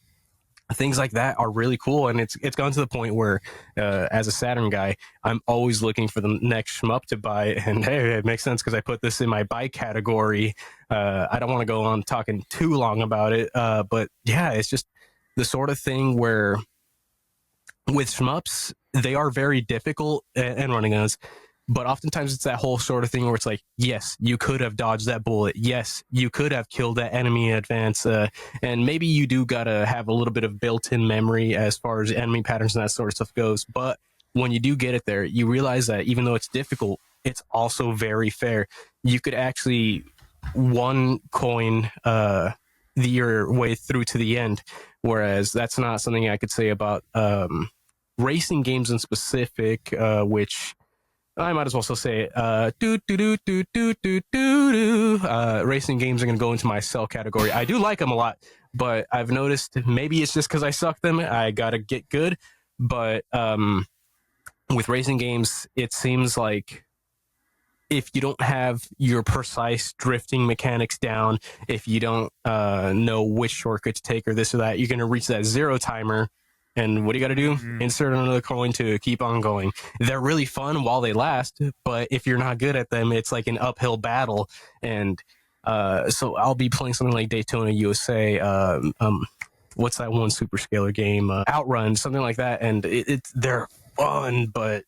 Things like that are really cool, and it's gone to the point where, as a Saturn guy, I'm always looking for the next shmup to buy. And hey, it makes sense because I put this in my buy category I don't want to go on talking too long about it, but yeah, it's just the sort of thing where with shmups, they are very difficult and running guns, but oftentimes it's that whole sort of thing where it's like, yes, you could have dodged that bullet. Yes, you could have killed that enemy in advance. And maybe you do got to have a little bit of built-in memory as far as enemy patterns and that sort of stuff goes. But when you do get it there, you realize that even though it's difficult, it's also very fair. You could actually one coin your way through to the end, whereas that's not something I could say about racing games in specific, which I might as well still say racing games are going to go into my cell category. I do like them a lot, but I've noticed maybe it's just because I suck them. I got to get good. But with racing games, it seems like if you don't have your precise drifting mechanics down, if you don't know which shortcut to take or this or that, you're going to reach that zero timer. And what do you got to do? Insert another coin to keep on going. They're really fun while they last, but if you're not good at them, it's like an uphill battle. And so I'll be playing something like Daytona USA. What's that one super scalar game? Outrun, something like that. And they're fun, but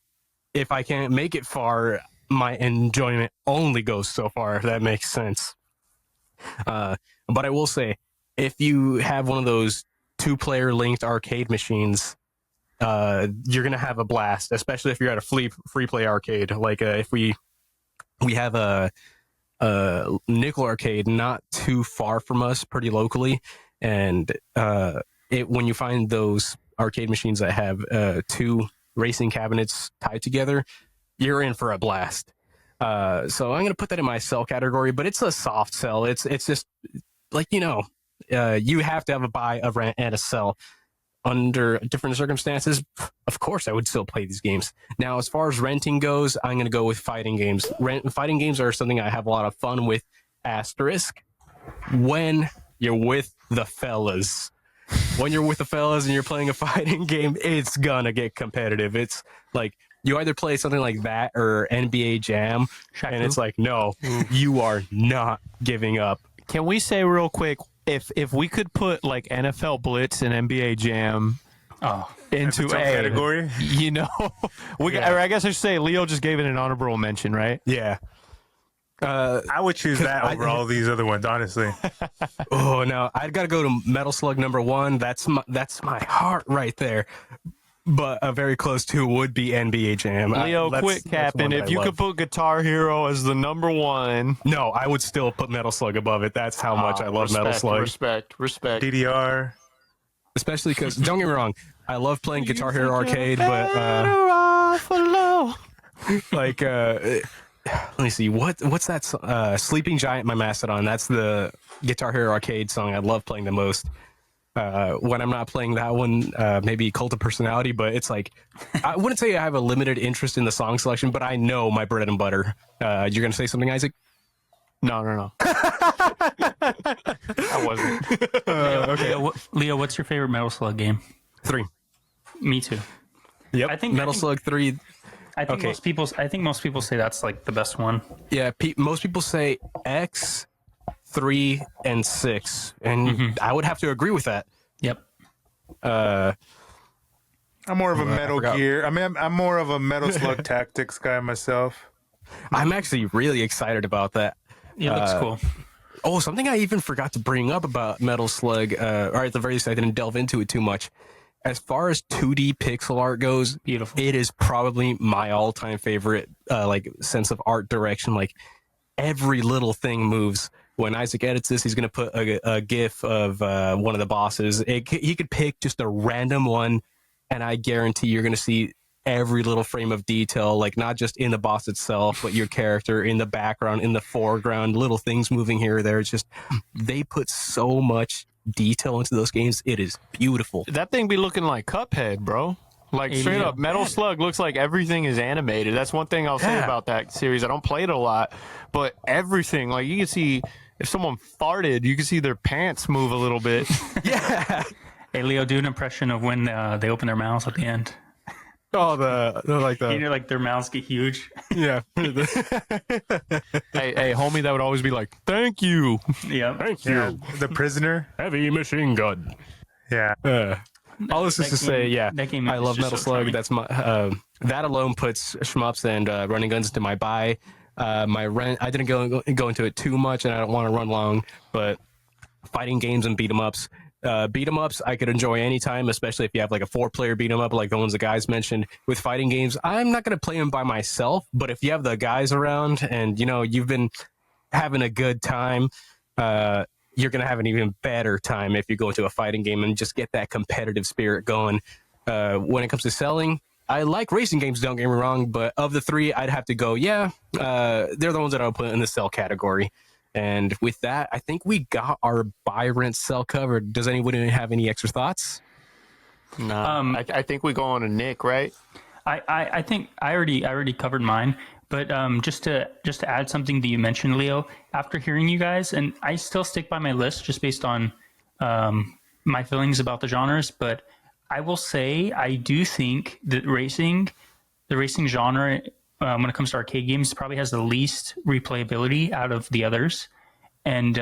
if I can't make it far, my enjoyment only goes so far, if that makes sense. But I will say, if you have one of those 2-player linked arcade machines, you're gonna have a blast, especially if you're at a free play arcade. Like if we have a nickel arcade not too far from us, pretty locally, and when you find those arcade machines that have 2 racing cabinets tied together, you're in for a blast. So I'm gonna put that in my cell category, but it's a soft sell. It's just like, you have to have a buy, a rent, and a sell. Under different circumstances, of course, I would still play these games. Now, as far as renting goes, I'm going to go with fighting games. Fighting games are something I have a lot of fun with, asterisk, when you're with the fellas. When you're with the fellas and you're playing a fighting game, it's going to get competitive. It's like, you either play something like that or NBA Jam, and it's like, no, you are not giving up. Can we say real quick, if we could put like NFL Blitz and NBA Jam into a category, I guess I should say Leo just gave it an honorable mention, right? Yeah. I would choose that over all these other ones, honestly. Oh no, I'd got to go to Metal Slug #1. That's my heart right there. But a very close to would be NBA Jam. Leo, quit capping. If you could put Guitar Hero as the #1. No, I would still put Metal Slug above it. That's how much I love Metal Slug. Respect. DDR. Especially because, don't get me wrong, I love playing Guitar Hero Arcade, but like, let me see, what's that? Sleeping Giant, My Mastodon. That's the Guitar Hero Arcade song I love playing the most. When I'm not playing that one, maybe Cult of Personality, but it's like, I wouldn't say I have a limited interest in the song selection, but I know my bread and butter. You're going to say something, Isaac? No. I wasn't. Okay. Leo, what's your favorite Metal Slug game? 3. Me too. Yep. I think Metal Slug 3. I think most people say that's like the best one. Yeah, most people say X, 3, and 6, and I would have to agree with that. Yep. I'm more of a Metal Gear. I mean, I'm more of a Metal Slug Tactics guy myself. I'm actually really excited about that. Yeah, looks cool. Oh, something I even forgot to bring up about Metal Slug, or at the very least, I didn't delve into it too much. As far as 2D pixel art goes, beautiful. It is probably my all-time favorite, sense of art direction. Like, every little thing moves. When Isaac edits this, he's going to put a GIF of one of the bosses. He could pick just a random one, and I guarantee you're going to see every little frame of detail, like not just in the boss itself, but your character in the background, in the foreground, little things moving here or there. It's just, they put so much detail into those games. It is beautiful. That thing be looking like Cuphead, bro. Like, straight up, Metal Slug looks like everything is animated. That's one thing I'll say about that series. I don't play it a lot, but everything, like, you can see, if someone farted, you can see their pants move a little bit. Yeah. Hey, Leo, do an impression of when they open their mouths at the end. like the You know, like their mouths get huge. yeah. Hey, homie, that would always be like, "Thank you." Yeah. Thank Yeah, you. the prisoner. Heavy machine gun. Yeah. All this is to say, yeah, that game I is love just Metal so Slug. charming. That's my that alone puts shmups and running guns into my buy. My rent. I didn't go into it too much, and I don't want to run long, but fighting games and beat 'em ups. Beat 'em ups I could enjoy anytime, especially if you have like a 4-player beat 'em up like the ones the guys mentioned. With fighting games, I'm not gonna play them by myself, but if you have the guys around and you've been having a good time, you're gonna have an even better time if you go into a fighting game and just get that competitive spirit going. When it comes to selling, I like racing games, don't get me wrong, but of the three, I'd have to go, they're the ones that I'll put in the sell category. And with that, I think we got our buy, rent, sell covered. Does anybody have any extra thoughts? No, I think we go on to Nick, right? I think I already covered mine, but just to add something that you mentioned, Leo, after hearing you guys, and I still stick by my list just based on my feelings about the genres, but I will say I do think that the racing genre, when it comes to arcade games, probably has the least replayability out of the others. And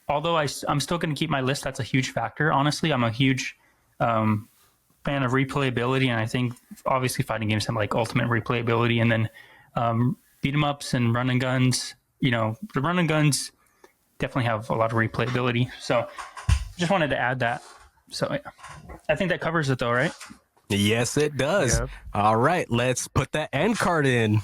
although I'm still going to keep my list, that's a huge factor. Honestly, I'm a huge fan of replayability, and I think obviously fighting games have like ultimate replayability. And then beat 'em ups and run and guns. The run and guns definitely have a lot of replayability. So just wanted to add that. So yeah. I think that covers it, though, right? Yes, it does. Yep. All right, let's put that end card in.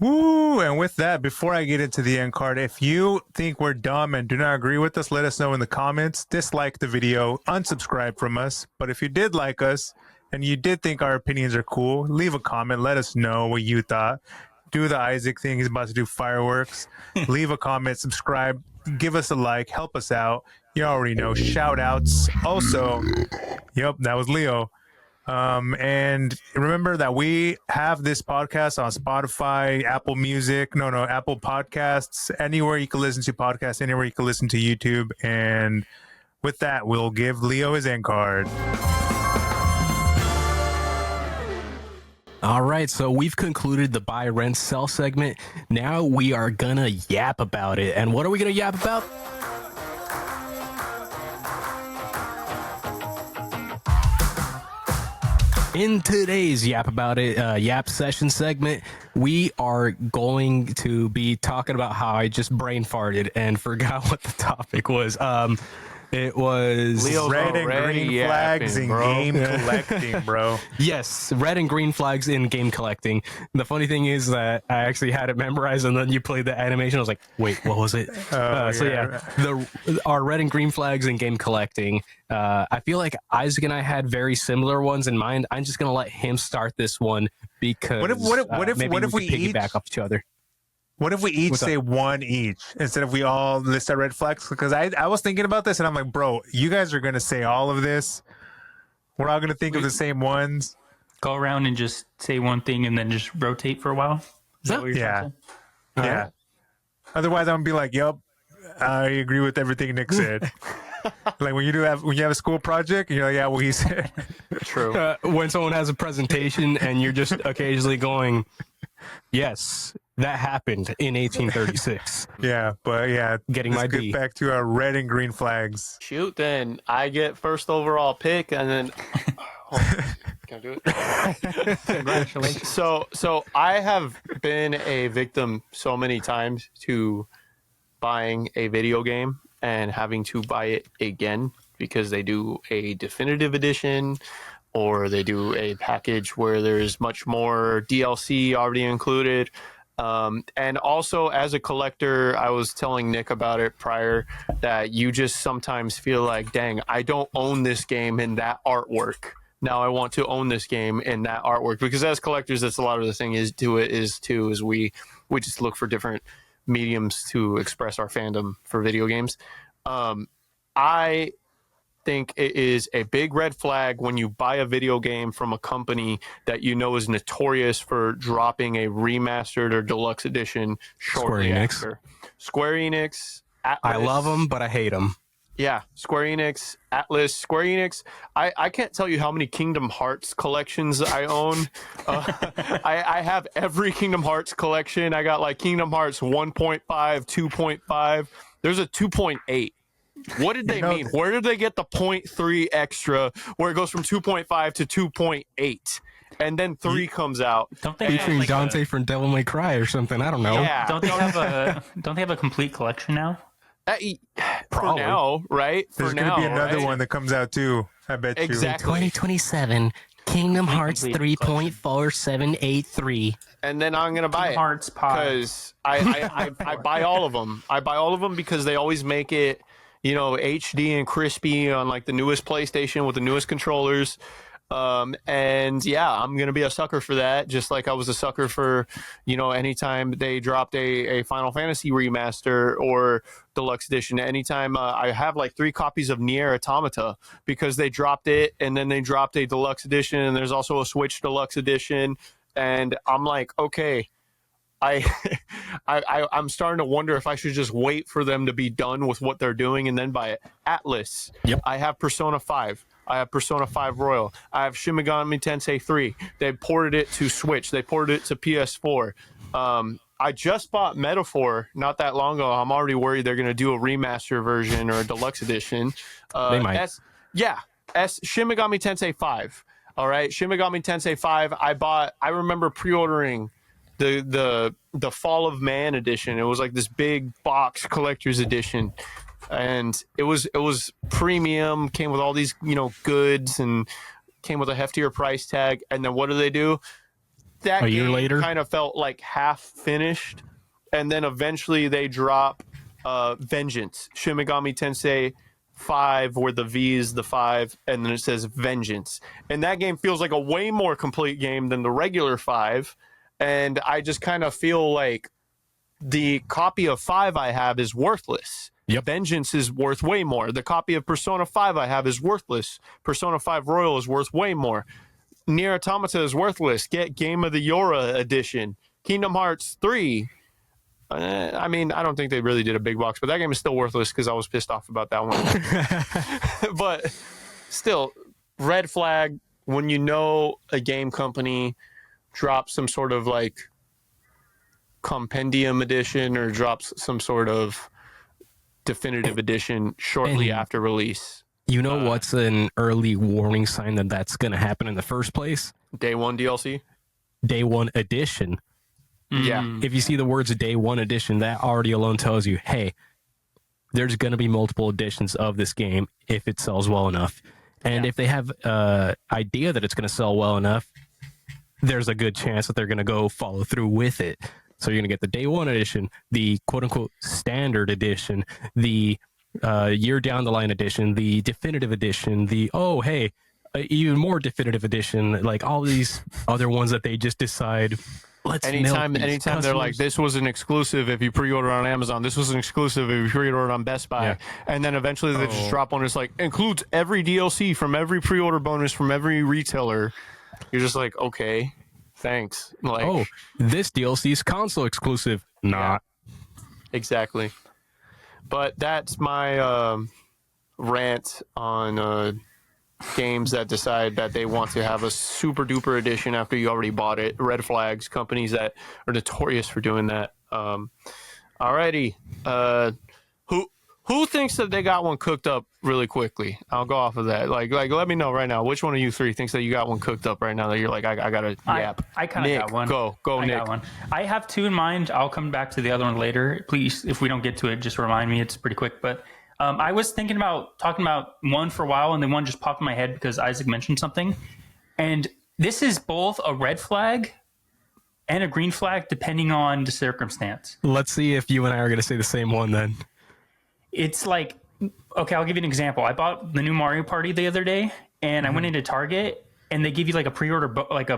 Woo! And with that, before I get into the end card, if you think we're dumb and do not agree with us, let us know in the comments. Dislike the video, unsubscribe from us. But if you did like us and you did think our opinions are cool, leave a comment. Let us know what you thought. Do the Isaac thing. He's about to do fireworks. Leave a comment, subscribe, give us a like, help us out. You already know. Shout outs. Also, yep, that was Leo. And remember that we have this podcast on Spotify, Apple Music, Apple Podcasts, anywhere you can listen to podcasts, anywhere you can listen to YouTube. And with that, we'll give Leo his end card. All right, so we've concluded the buy, rent, sell segment. Now we are gonna yap about it. And what are we gonna yap about? In today's Yap About It Yap session segment, we are going to be talking about how I just brain farted and forgot what the topic was. It was Leo's Red and already green flags yapping, in bro. game collecting, bro. yes, red and green flags in game collecting. The funny thing is that I actually had it memorized, and then you played the animation. I was like, "Wait, what was it?" Our red and green flags in game collecting. I feel like Isaac and I had very similar ones in mind. I'm just gonna let him start this one because What if we could each piggyback off each other? What if we each What's say up? one each instead of we all list our red flags? Because I was thinking about this and I'm like, bro, you guys are going to say all of this. We're all going to think of the same ones. Go around and just say one thing and then just rotate for a while. Is that what you're Yeah. trying to say? Yeah. Otherwise, I'm going to be like, yep, I agree with everything Nick said. Like when you have a school project and you're like, yeah, well, he said. True. When someone has a presentation and you're just occasionally going, "Yes, that happened in 1836." Yeah. But yeah, Getting let's my get B. back to our red and green flags. Shoot, then I get first overall pick, and then can I do it? Congratulations. So I have been a victim so many times to buying a video game and having to buy it again because they do a definitive edition or they do a package where there's much more DLC already included. And also as a collector, I was telling Nick about it prior that you just sometimes feel like, dang, I don't own this game in that artwork. Now I want to own this game in that artwork, because as collectors, that's a lot of the thing is we just look for different mediums to express our fandom for video games. I think it is a big red flag when you buy a video game from a company that you know is notorious for dropping a remastered or deluxe edition shortly Square Enix. after. Square Enix, I Atlas, love them, but I hate them. Yeah, Square Enix, Atlas, Square Enix. I can't tell you how many Kingdom Hearts collections I own. I have every Kingdom Hearts collection. I got like Kingdom Hearts 1.5, 2.5. There's a 2.8. What did they mean? Where did they get the 0.3 extra where it goes from 2.5 to 2.8? And then 3 comes out. Don't they Featuring have, like, Dante from Devil May Cry or something. I don't know. Yeah. don't they have a complete collection now? For now, right? There's For going to now, be another right? one that comes out too. I bet you. Exactly. 2027, Kingdom Hearts Complete 3.4783. And then I'm gonna buy Kingdom it Hearts pie. because I buy all of them. I buy all of them because they always make it, HD and crispy on like the newest PlayStation with the newest controllers. And yeah, I'm gonna be a sucker for that, just like I was a sucker for, anytime they dropped a Final Fantasy remaster or deluxe edition. Anytime I have like 3 copies of Nier Automata because they dropped it, and then they dropped a deluxe edition, and there's also a Switch deluxe edition, and I'm like, okay. I, I'm starting to wonder if I should just wait for them to be done with what they're doing and then buy it. Atlas. Yep. I have Persona 5. I have Persona 5 Royal. I have Shin Megami Tensei 3. They ported it to Switch. They ported it to PS4. I just bought Metaphor not that long ago. I'm already worried they're going to do a remaster version or a deluxe edition. They might. Shin Megami Tensei 5. All right, Shin Megami Tensei 5. I remember pre-ordering the Fall of Man edition. It was like this big box collector's edition, and it was premium, came with all these goods, and came with a heftier price tag. And then what do? That A year game later? kind of felt like half finished, and then eventually they drop Vengeance, Shin Megami Tensei 5, where the V is the 5, and then it says Vengeance, and that game feels like a way more complete game than the regular 5. And I just kind of feel like the copy of 5 I have is worthless. Yep. Vengeance is worth way more. The copy of Persona 5 I have is worthless. Persona 5 Royal is worth way more. Nier Automata is worthless. Get Game of the Yora edition. Kingdom Hearts 3. I don't think they really did a big box, but that game is still worthless because I was pissed off about that one. But still, red flag when a game company drops some sort of like compendium edition or drops some sort of definitive edition shortly after release. What's an early warning sign that that's going to happen in the first place? Day 1 DLC? Day 1 edition. Yeah. If you see the words Day 1 edition, that already alone tells you, hey, there's going to be multiple editions of this game if it sells well enough. And if they have idea that it's going to sell well enough, there's a good chance that they're going to go follow through with it. So you're going to get the Day 1 edition, the quote-unquote standard edition, the year down the line edition, the definitive edition, even more definitive edition, like all these other ones that they just decide, anytime they're like, this was an exclusive if you pre-order on Amazon, this was an exclusive if you pre-order on Best Buy, and then eventually they just drop one. It's like, includes every DLC from every pre-order bonus from every retailer. You're just like, okay, thanks. Like, this DLC is console exclusive. Not. Exactly. But that's my rant on games that decide that they want to have a super duper edition after you already bought it. Red flags, companies that are notorious for doing that. Alrighty. Who thinks that they got one cooked up really quickly? I'll go off of that. Like, let me know right now. Which one of you 3 thinks that you got one cooked up right now that you're like, I got to yap? I kind of got one. Go, I Nick. got one. I have 2 in mind. I'll come back to the other one later. Please, if we don't get to it, just remind me. It's pretty quick. But I was thinking about talking about one for a while, and then one just popped in my head because Isaac mentioned something. And this is both a red flag and a green flag, depending on the circumstance. Let's see if you and I are going to say the same one then. It's like, okay, I'll give you an example. I bought the new Mario Party the other day, and I went into Target, and they give you like a pre-order, like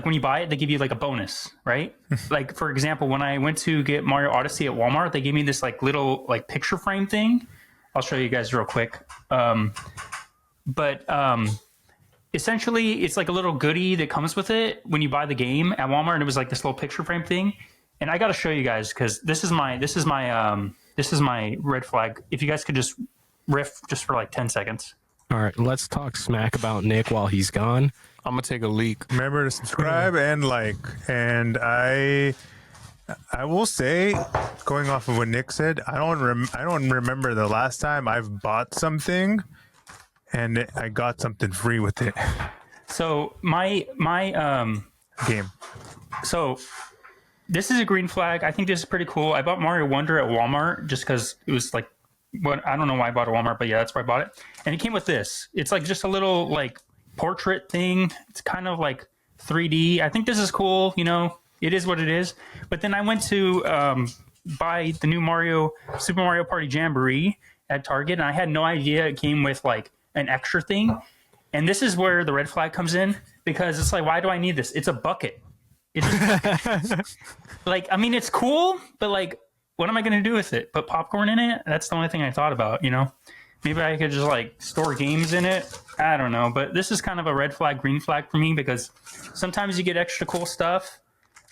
when you buy it, they give you like a bonus, right? Like, for example, when I went to get Mario Odyssey at Walmart, they gave me this like little like picture frame thing. I'll show you guys real quick. Essentially, it's like a little goodie that comes with it when you buy the game at Walmart, and it was like this little picture frame thing. And I got to show you guys because this is my red flag. If you guys could just riff just for like 10 seconds. All right, let's talk smack about Nick while he's gone. I'm gonna take a leak. Remember to subscribe and like. And I will say, going off of what Nick said, I don't remember the last time I've bought something and I got something free with it. So my Game. so this is a green flag. I think this is pretty cool. I bought Mario Wonder at Walmart just because it was like, what, I don't know why I bought it at Walmart, but yeah, that's why I bought it. And it came with this. It's like just a little like portrait thing. It's kind of like 3D. I think this is cool. You know, it is what it is. But then I went to buy the new Super Mario Party Jamboree at Target, and I had no idea it came with like an extra thing. And this is where the red flag comes in, because it's like, why do I need this? It's a bucket. It's like, I mean, it's cool, but like, what am I going to do with it? Put popcorn in it? That's the only thing I thought about, you know? Maybe I could just like store games in it. I don't know. But this is kind of a red flag, green flag for me, because sometimes you get extra cool stuff.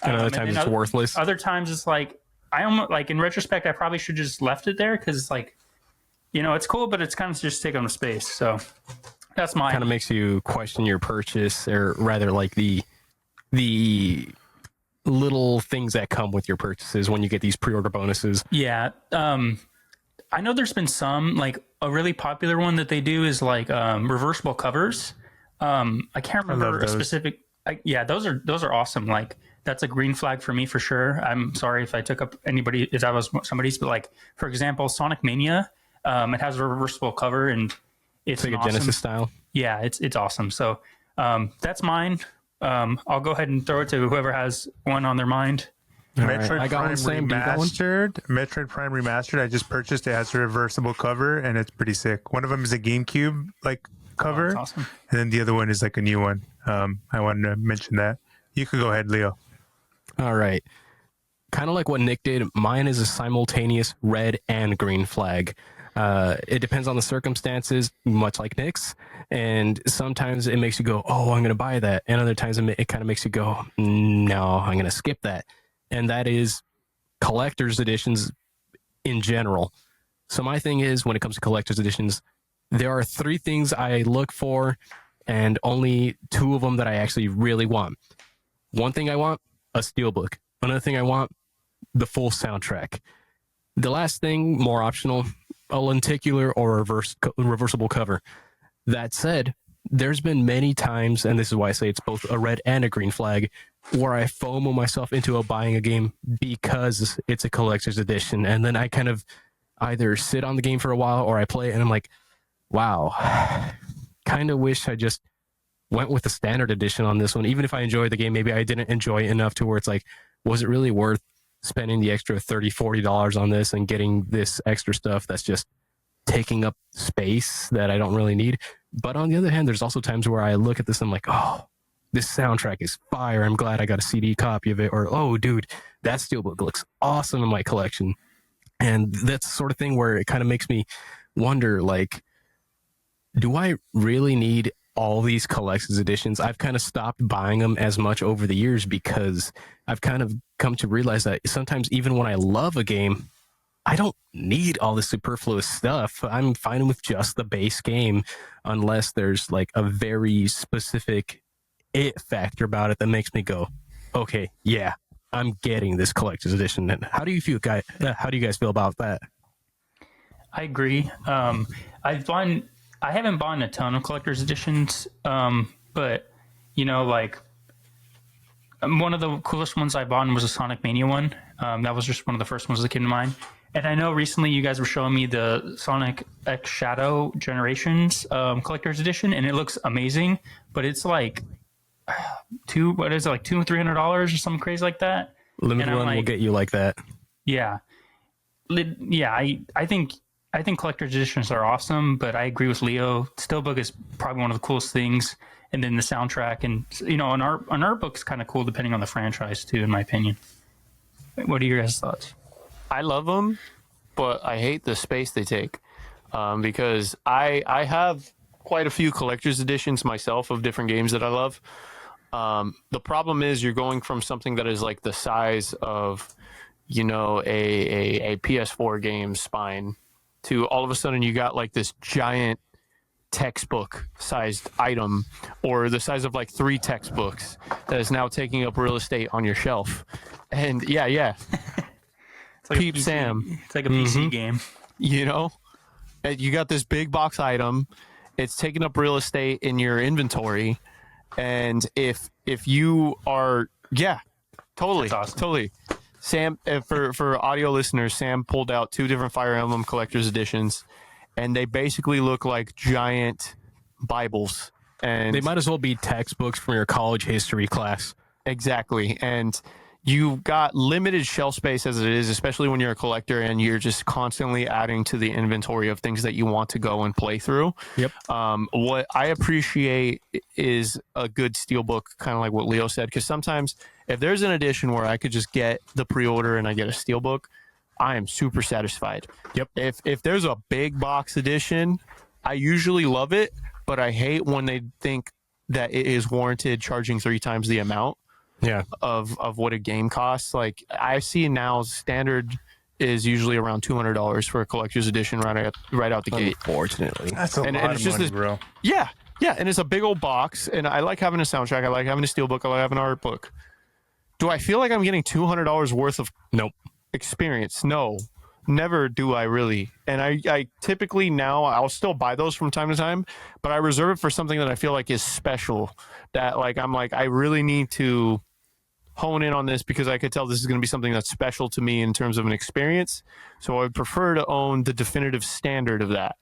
And other times it's worthless. Other times it's like, I almost like, in retrospect, I probably should just left it there, because it's like, you know, it's cool, but it's kind of just taking up space. So that's mine. Kind of makes you question your purchase, or rather like the little things that come with your purchases when you get these pre-order bonuses. Yeah. I know there's been some, like a really popular one that they do is like reversible covers. I can't remember a specific. Yeah, those are awesome. Like that's a green flag for me for sure. I'm sorry if I took up if that was somebody's, but like for example, Sonic Mania, it has a reversible cover and it's Sega awesome, Genesis style. Yeah, it's awesome. So that's mine. I'll go ahead and throw it to whoever has one on their mind. Metroid I got Prime one, Sam. Do you got one? Metroid Prime Remastered. I just purchased it. It has a reversible cover and it's pretty sick. One of them is a GameCube like cover, That's awesome. and then the other one is like a new one. I wanted to mention that. You could go ahead, Leo. All right. Kind of like what Nick did, mine is a simultaneous red and green flag. It depends on the circumstances, much like Nick's. And sometimes it makes you go, oh, I'm going to buy that. And other times it kind of makes you go, no, I'm going to skip that. And that is collector's editions in general. So my thing is, when it comes to collector's editions, there are 3 things I look for and only 2 of them that I actually really want. One thing I want, a steelbook. Another thing I want, the full soundtrack. The last thing, more optional, a lenticular or reversible cover. That said, there's been many times, and this is why I say it's both a red and a green flag, where I FOMO myself into buying a game because it's a collector's edition. And then I kind of either sit on the game for a while or I play it and I'm like, wow, kind of wish I just went with the standard edition on this one. Even if I enjoyed the game, maybe I didn't enjoy it enough to where it's like, was it really worth spending the extra $30, $40 on this and getting this extra stuff that's just taking up space that I don't really need? But on the other hand, there's also times where I look at this and I'm like, oh, this soundtrack is fire. I'm glad I got a CD copy of it. Or, oh, dude, that steelbook looks awesome in my collection. And that's the sort of thing where it kind of makes me wonder, like, do I really need all these collector's editions? I've kind of stopped buying them as much over the years because I've kind of come to realize that sometimes even when I love a game, I don't need all this superfluous stuff. I'm fine with just the base game unless there's like a very specific it factor about it that makes me go, okay, yeah, I'm getting this collector's edition. And how do you feel, guys? How do you guys feel about that? I agree. I haven't bought a ton of collector's editions, but you know, like one of the coolest ones I bought was a Sonic Mania one. That was just one of the first ones that came to mind. And I know recently you guys were showing me the Sonic X Shadow Generations collector's edition, and it looks amazing. But it's like $200-$300 or something crazy like that. Limited run will get you like that. Yeah, yeah. I think collector's editions are awesome, but I agree with Leo. Steelbook is probably one of the coolest things, and then the soundtrack, and you know, an art book's kind of cool depending on the franchise too, in my opinion. What are your guys' thoughts? I love them, but I hate the space they take, because I have quite a few collector's editions myself of different games that I love. The problem is you're going from something that is like the size of, you know, a PS4 game spine to all of a sudden you got like this giant textbook sized item, or the size of like 3 textbooks, that is now taking up real estate on your shelf. And yeah, It's like Peep a PC, Sam. It's like a PC game. you know, and you got this big box item, it's taking up real estate in your inventory. And if you are, yeah, totally, That's awesome. totally. Sam, for audio listeners, Sam pulled out 2 different Fire Emblem collector's editions, and they basically look like giant Bibles. And They might as well be textbooks from your college history class. exactly. And you've got limited shelf space as it is, especially when you're a collector and you're just constantly adding to the inventory of things that you want to go and play through. Yep. What I appreciate is a good steelbook, kind of like what Leo said, because sometimes if there's an edition where I could just get the pre-order and I get a steelbook, I am super satisfied. Yep. If there's a big box edition, I usually love it, but I hate when they think that it is warranted charging 3 times the amount Yeah. of what a game costs. Like I see now, standard is usually around $200 for a collector's edition right out the gate. Unfortunately. That's a And lot it's of just money, this- bro. Yeah, and it's a big old box, and I like having a soundtrack. I like having a steelbook. I like having an art book. Do I feel like I'm getting $200 worth of Nope. experience? No, never do I really. And I typically now I'll still buy those from time to time, but I reserve it for something that I feel like is special, that like I'm like I really need to hone in on this because I could tell this is going to be something that's special to me in terms of an experience. So I would prefer to own the definitive standard of that.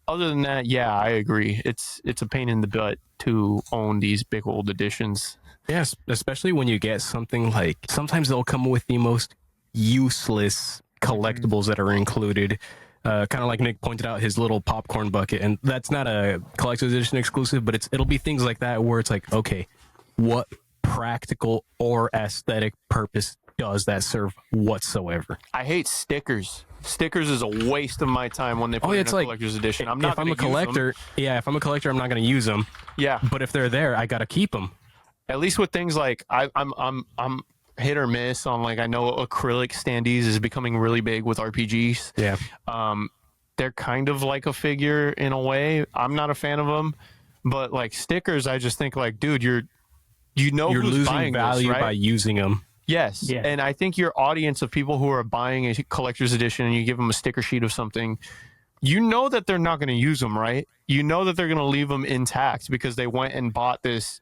Other than that, yeah, I agree. It's a pain in the butt to own these big old editions. Yes, especially when you get something like, sometimes they'll come with the most useless collectibles that are included. Kind of like Nick pointed out, his little popcorn bucket, and that's not a collector's edition exclusive, but it'll be things like that where it's like, okay, what practical or aesthetic purpose does that serve whatsoever? I hate stickers. Stickers is a waste of my time when they put in it's a like, collector's edition. I'm not if I'm a gonna use them. collector, if I'm a collector, I'm not going to use them. Yeah, But if they're there, I got to keep them. at least with things like I'm hit or miss on, like, I know acrylic standees is becoming really big with RPGs. Yeah. They're kind of like a figure in a way. I'm not a fan of them, but like stickers, I just think like, dude, you're who's losing buying value this, right? by using them. Yes. Yeah. And I think your audience of people who are buying a collector's edition and you give them a sticker sheet of something, you know that they're not going to use them, right? You know that they're going to leave them intact because they went and bought this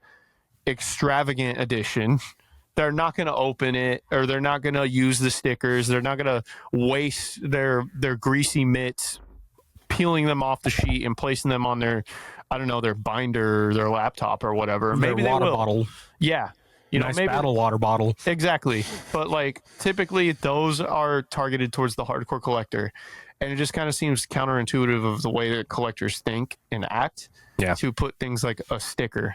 extravagant edition. They're not going to open it, or they're not going to use the stickers. They're not going to waste their greasy mitts peeling them off the sheet and placing them on their, I don't know, their binder or their laptop or whatever. Maybe Their they water will. bottle. Yeah. Nice battle water bottle. Exactly. But like typically those are targeted towards the hardcore collector. And it just kind of seems counterintuitive of the way that collectors think and act to put things like a sticker.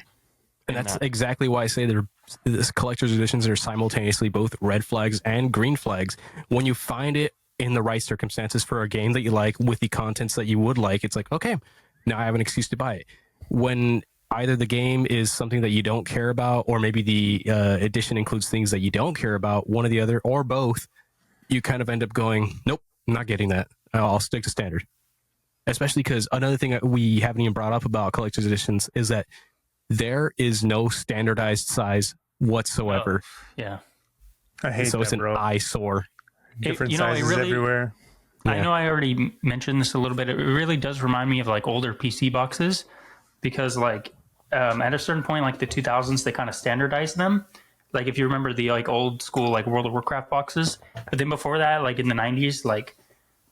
And that's exactly why I say this collector's editions are simultaneously both red flags and green flags. When you find it in the right circumstances for a game that you like with the contents that you would like, it's like, okay, now I have an excuse to buy it. When either the game is something that you don't care about, or maybe the edition includes things that you don't care about, one or the other, or both, you kind of end up going, nope, I'm not getting that. I'll stick to standard. Especially because another thing that we haven't even brought up about collector's editions is that there is no standardized size whatsoever. Yeah. I hate So that, it's an bro. eyesore. Different you know, it sizes really- everywhere. I Yeah. know I already mentioned this a little bit. It really does remind me of like older PC boxes, because like at a certain point, like the 2000s, they kind of standardized them. Like if you remember the like old school like World of Warcraft boxes, but then before that, like in the 90s, like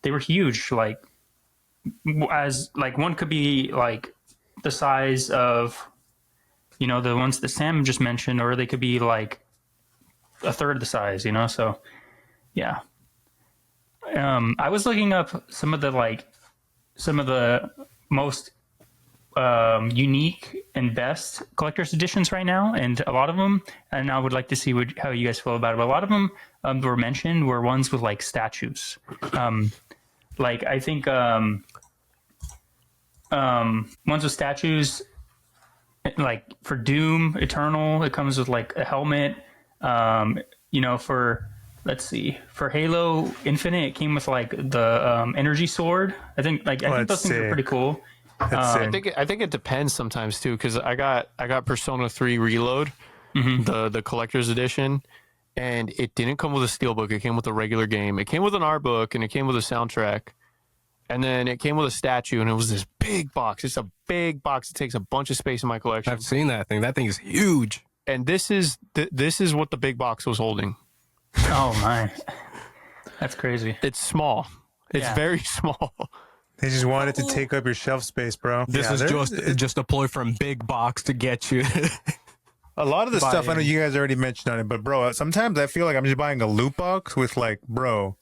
they were huge. Like as like one could be like the size of, you know, the ones that Sam just mentioned, or they could be like a third the size, you know? So yeah. I was looking up some of the most unique and best collector's editions right now, and a lot of them, and I would like to see how you guys feel about it, but a lot of them were mentioned were ones with like statues. Like I think ones with statues, like for Doom Eternal, it comes with like a helmet. You know, for let's see. For Halo Infinite, it came with like the energy sword. I think I think those things are pretty cool. I think it depends sometimes too, because I got Persona 3 Reload, the collector's edition, and it didn't come with a steelbook. It came with a regular game. It came with an art book and it came with a soundtrack, and then it came with a statue, and it was this big box. It's a big box. It takes a bunch of space in my collection. I've seen that thing. That thing is huge. And this is what the big box was holding. Oh my, that's crazy. It's small. It's very small. They just wanted to take up your shelf space, bro. This is just a ploy from Big Box to get you. A lot of the stuff I know you guys already mentioned on it, but bro, sometimes I feel like I'm just buying a loot box with like, bro,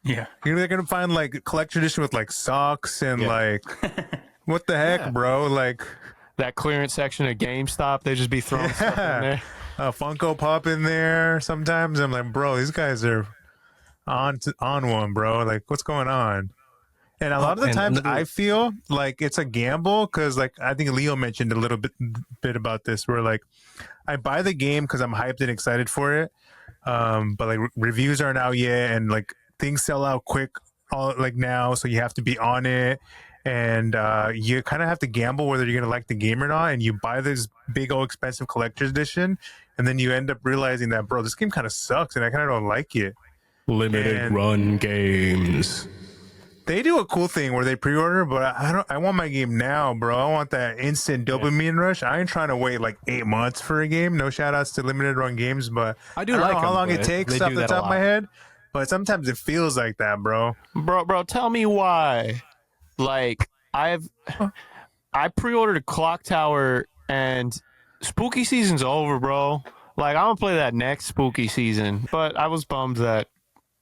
Yeah. you're gonna find like collector edition with like socks and like, what the heck, bro? Like That clearance section at GameStop, they just be throwing stuff in there. a Funko Pop in there. Sometimes I'm like, bro, these guys are on one, bro. Like, what's going on? And a lot of the times I feel like it's a gamble because, like, I think Leo mentioned a little bit about this, where like I buy the game because I'm hyped and excited for it, but like reviews aren't out yet, and like things sell out quick, all like now, so you have to be on it, and you kind of have to gamble whether you're gonna like the game or not, and you buy this big old expensive collector's edition, and then you end up realizing that, bro, this game kind of sucks, and I kind of don't like it. Limited run games. They do a cool thing where they pre-order, but I want my game now, bro. I want that instant dopamine rush. I ain't trying to wait like 8 months for a game. No shout outs to limited run games, but I do don't like know how them, long it but takes they off do the that a top of my lot. head. But sometimes it feels like that, bro. Bro, tell me why. Like, I pre-ordered Clock Tower and spooky season's over, bro. Like, I'm gonna play that next spooky season, but I was bummed that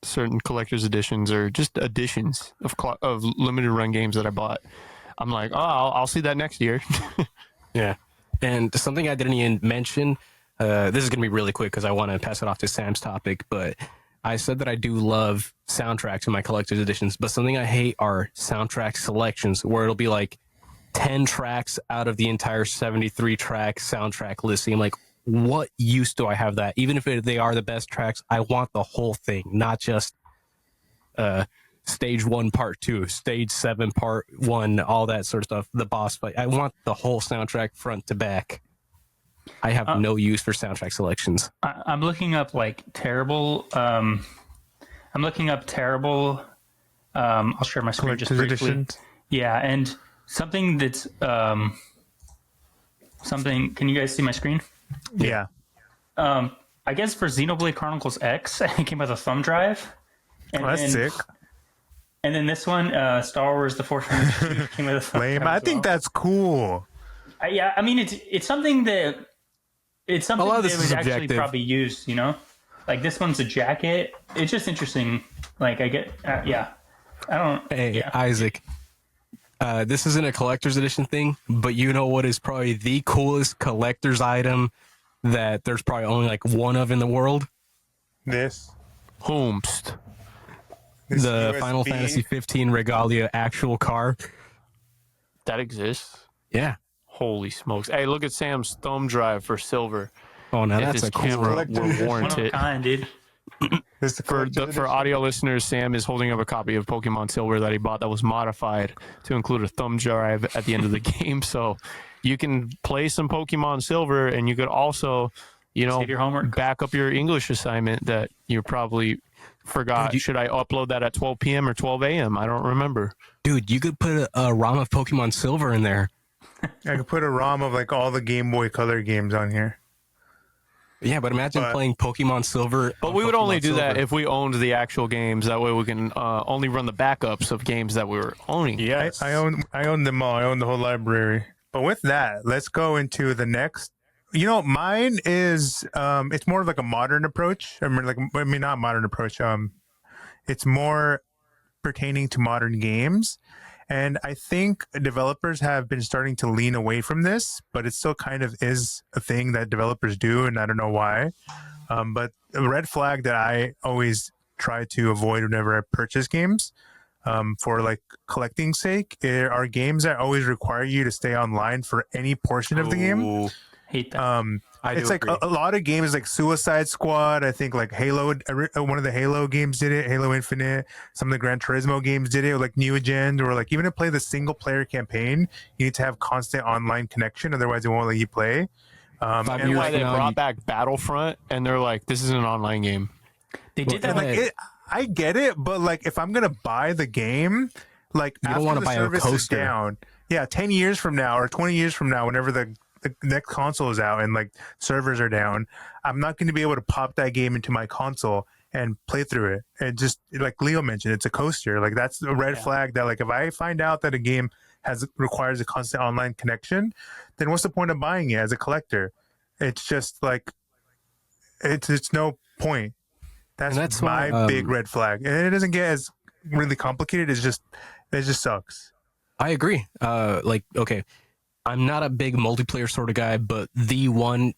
certain collector's editions or just editions of limited run games that I bought. I'm like, oh, I'll see that next year. Yeah. And something I didn't even mention, this is going to be really quick because I want to pass it off to Sam's topic, but I said that I do love soundtracks in my collector's editions, but something I hate are soundtrack selections where it'll be like 10 tracks out of the entire 73 track soundtrack listing. I'm like, what use do I have that? Even if they are the best tracks, I want the whole thing, not just stage 1, part 2, stage 7, part 1, all that sort of stuff. The boss fight. I want the whole soundtrack front to back. I have no use for soundtrack selections. I'm looking up like terrible. I'll share my screen just Collector's briefly. editions. Yeah, and something that's something. Can you guys see my screen? Yeah. I guess for Xenoblade Chronicles X, it came with a thumb drive. And, That's sick. And then this one, Star Wars: The Force Unleashed, came with a thumb Lame. drive I as think well. that's cool. Yeah, I mean it's something that A lot of this that is would actually subjective. probably use. You know, like this one's a jacket. It's just interesting. Like I get, yeah. I don't. Hey, yeah. Isaac, this isn't a collector's edition thing, but you know what is probably the coolest collector's item that there's probably only like one of in the world? This Homest. The Final USB. Fantasy 15 Regalia actual car. That exists. Yeah. Holy smokes. Hey, look at Sam's thumb drive for silver. Oh, now If that's his a cool. camera will One warrant of a it. kind, dude. This the For collector's edition. audio listeners, Sam is holding up a copy of Pokemon Silver that he bought that was modified to include a thumb drive at the end of the game. So you can play some Pokemon Silver, and you could also, Save your homework. back up your English assignment that you probably forgot. Should I upload that at 12 p.m. or 12 a.m.? I don't remember. Dude, you could put a ROM of Pokemon Silver in there. I could put a ROM of like all the Game Boy Color games on here. Yeah, but imagine playing Pokemon Silver. But on we would only Pokemon do that Silver. if we owned the actual games. That way we can only run the backups of games that we were owning. Yes. I own them all. I own the whole library. But with that, let's go into the next. You know, mine is it's more of like a modern approach. I mean, not modern approach. It's more pertaining to modern games. And I think developers have been starting to lean away from this, but it still kind of is a thing that developers do, and I don't know why. But a red flag that I always try to avoid whenever I purchase games, for like collecting sake, are games that always require you to stay online for any portion of the game. Hate that. I do It's like agree. a lot of games like Suicide Squad. I think like Halo, one of the Halo games did it. Halo Infinite. Some of the Gran Turismo games did it. Like New Gen, or like even to play the single player campaign, you need to have constant online connection. Otherwise, it won't let you play. 5 And years why from they now, brought back Battlefront, and they're like, this is an online game. They did Well, that. like I get it, but like if I'm gonna buy the game, like You don't after wanna the buy a service is coaster. down, 10 years from now or 20 years from now, whenever the next console is out and like servers are down, I'm not going to be able to pop that game into my console and play through it. And just like Leo mentioned, it's a coaster. Like that's a red flag that like if I find out that a game requires a constant online connection, then what's the point of buying it as a collector? It's just like it's no point. That's why my big red flag. And it doesn't get as really complicated. It just sucks. I agree. Like, okay, I'm not a big multiplayer sort of guy, but the one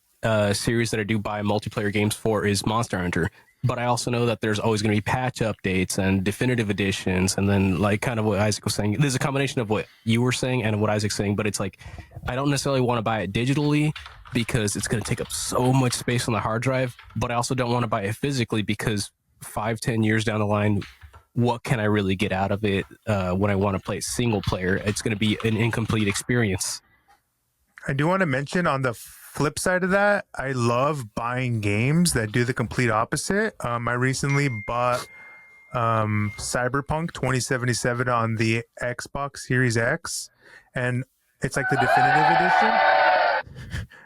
series that I do buy multiplayer games for is Monster Hunter. But I also know that there's always going to be patch updates and definitive editions, and then like kind of what Isaac was saying. There's a combination of what you were saying and what Isaac's saying, but it's like I don't necessarily want to buy it digitally because it's going to take up so much space on the hard drive. But I also don't want to buy it physically because 5-10 years down the line, what can I really get out of it when I want to play single player? It's going to be an incomplete experience. I do want to mention on the flip side of that, I love buying games that do the complete opposite. I recently bought Cyberpunk 2077 on the Xbox Series X, and it's like the definitive edition.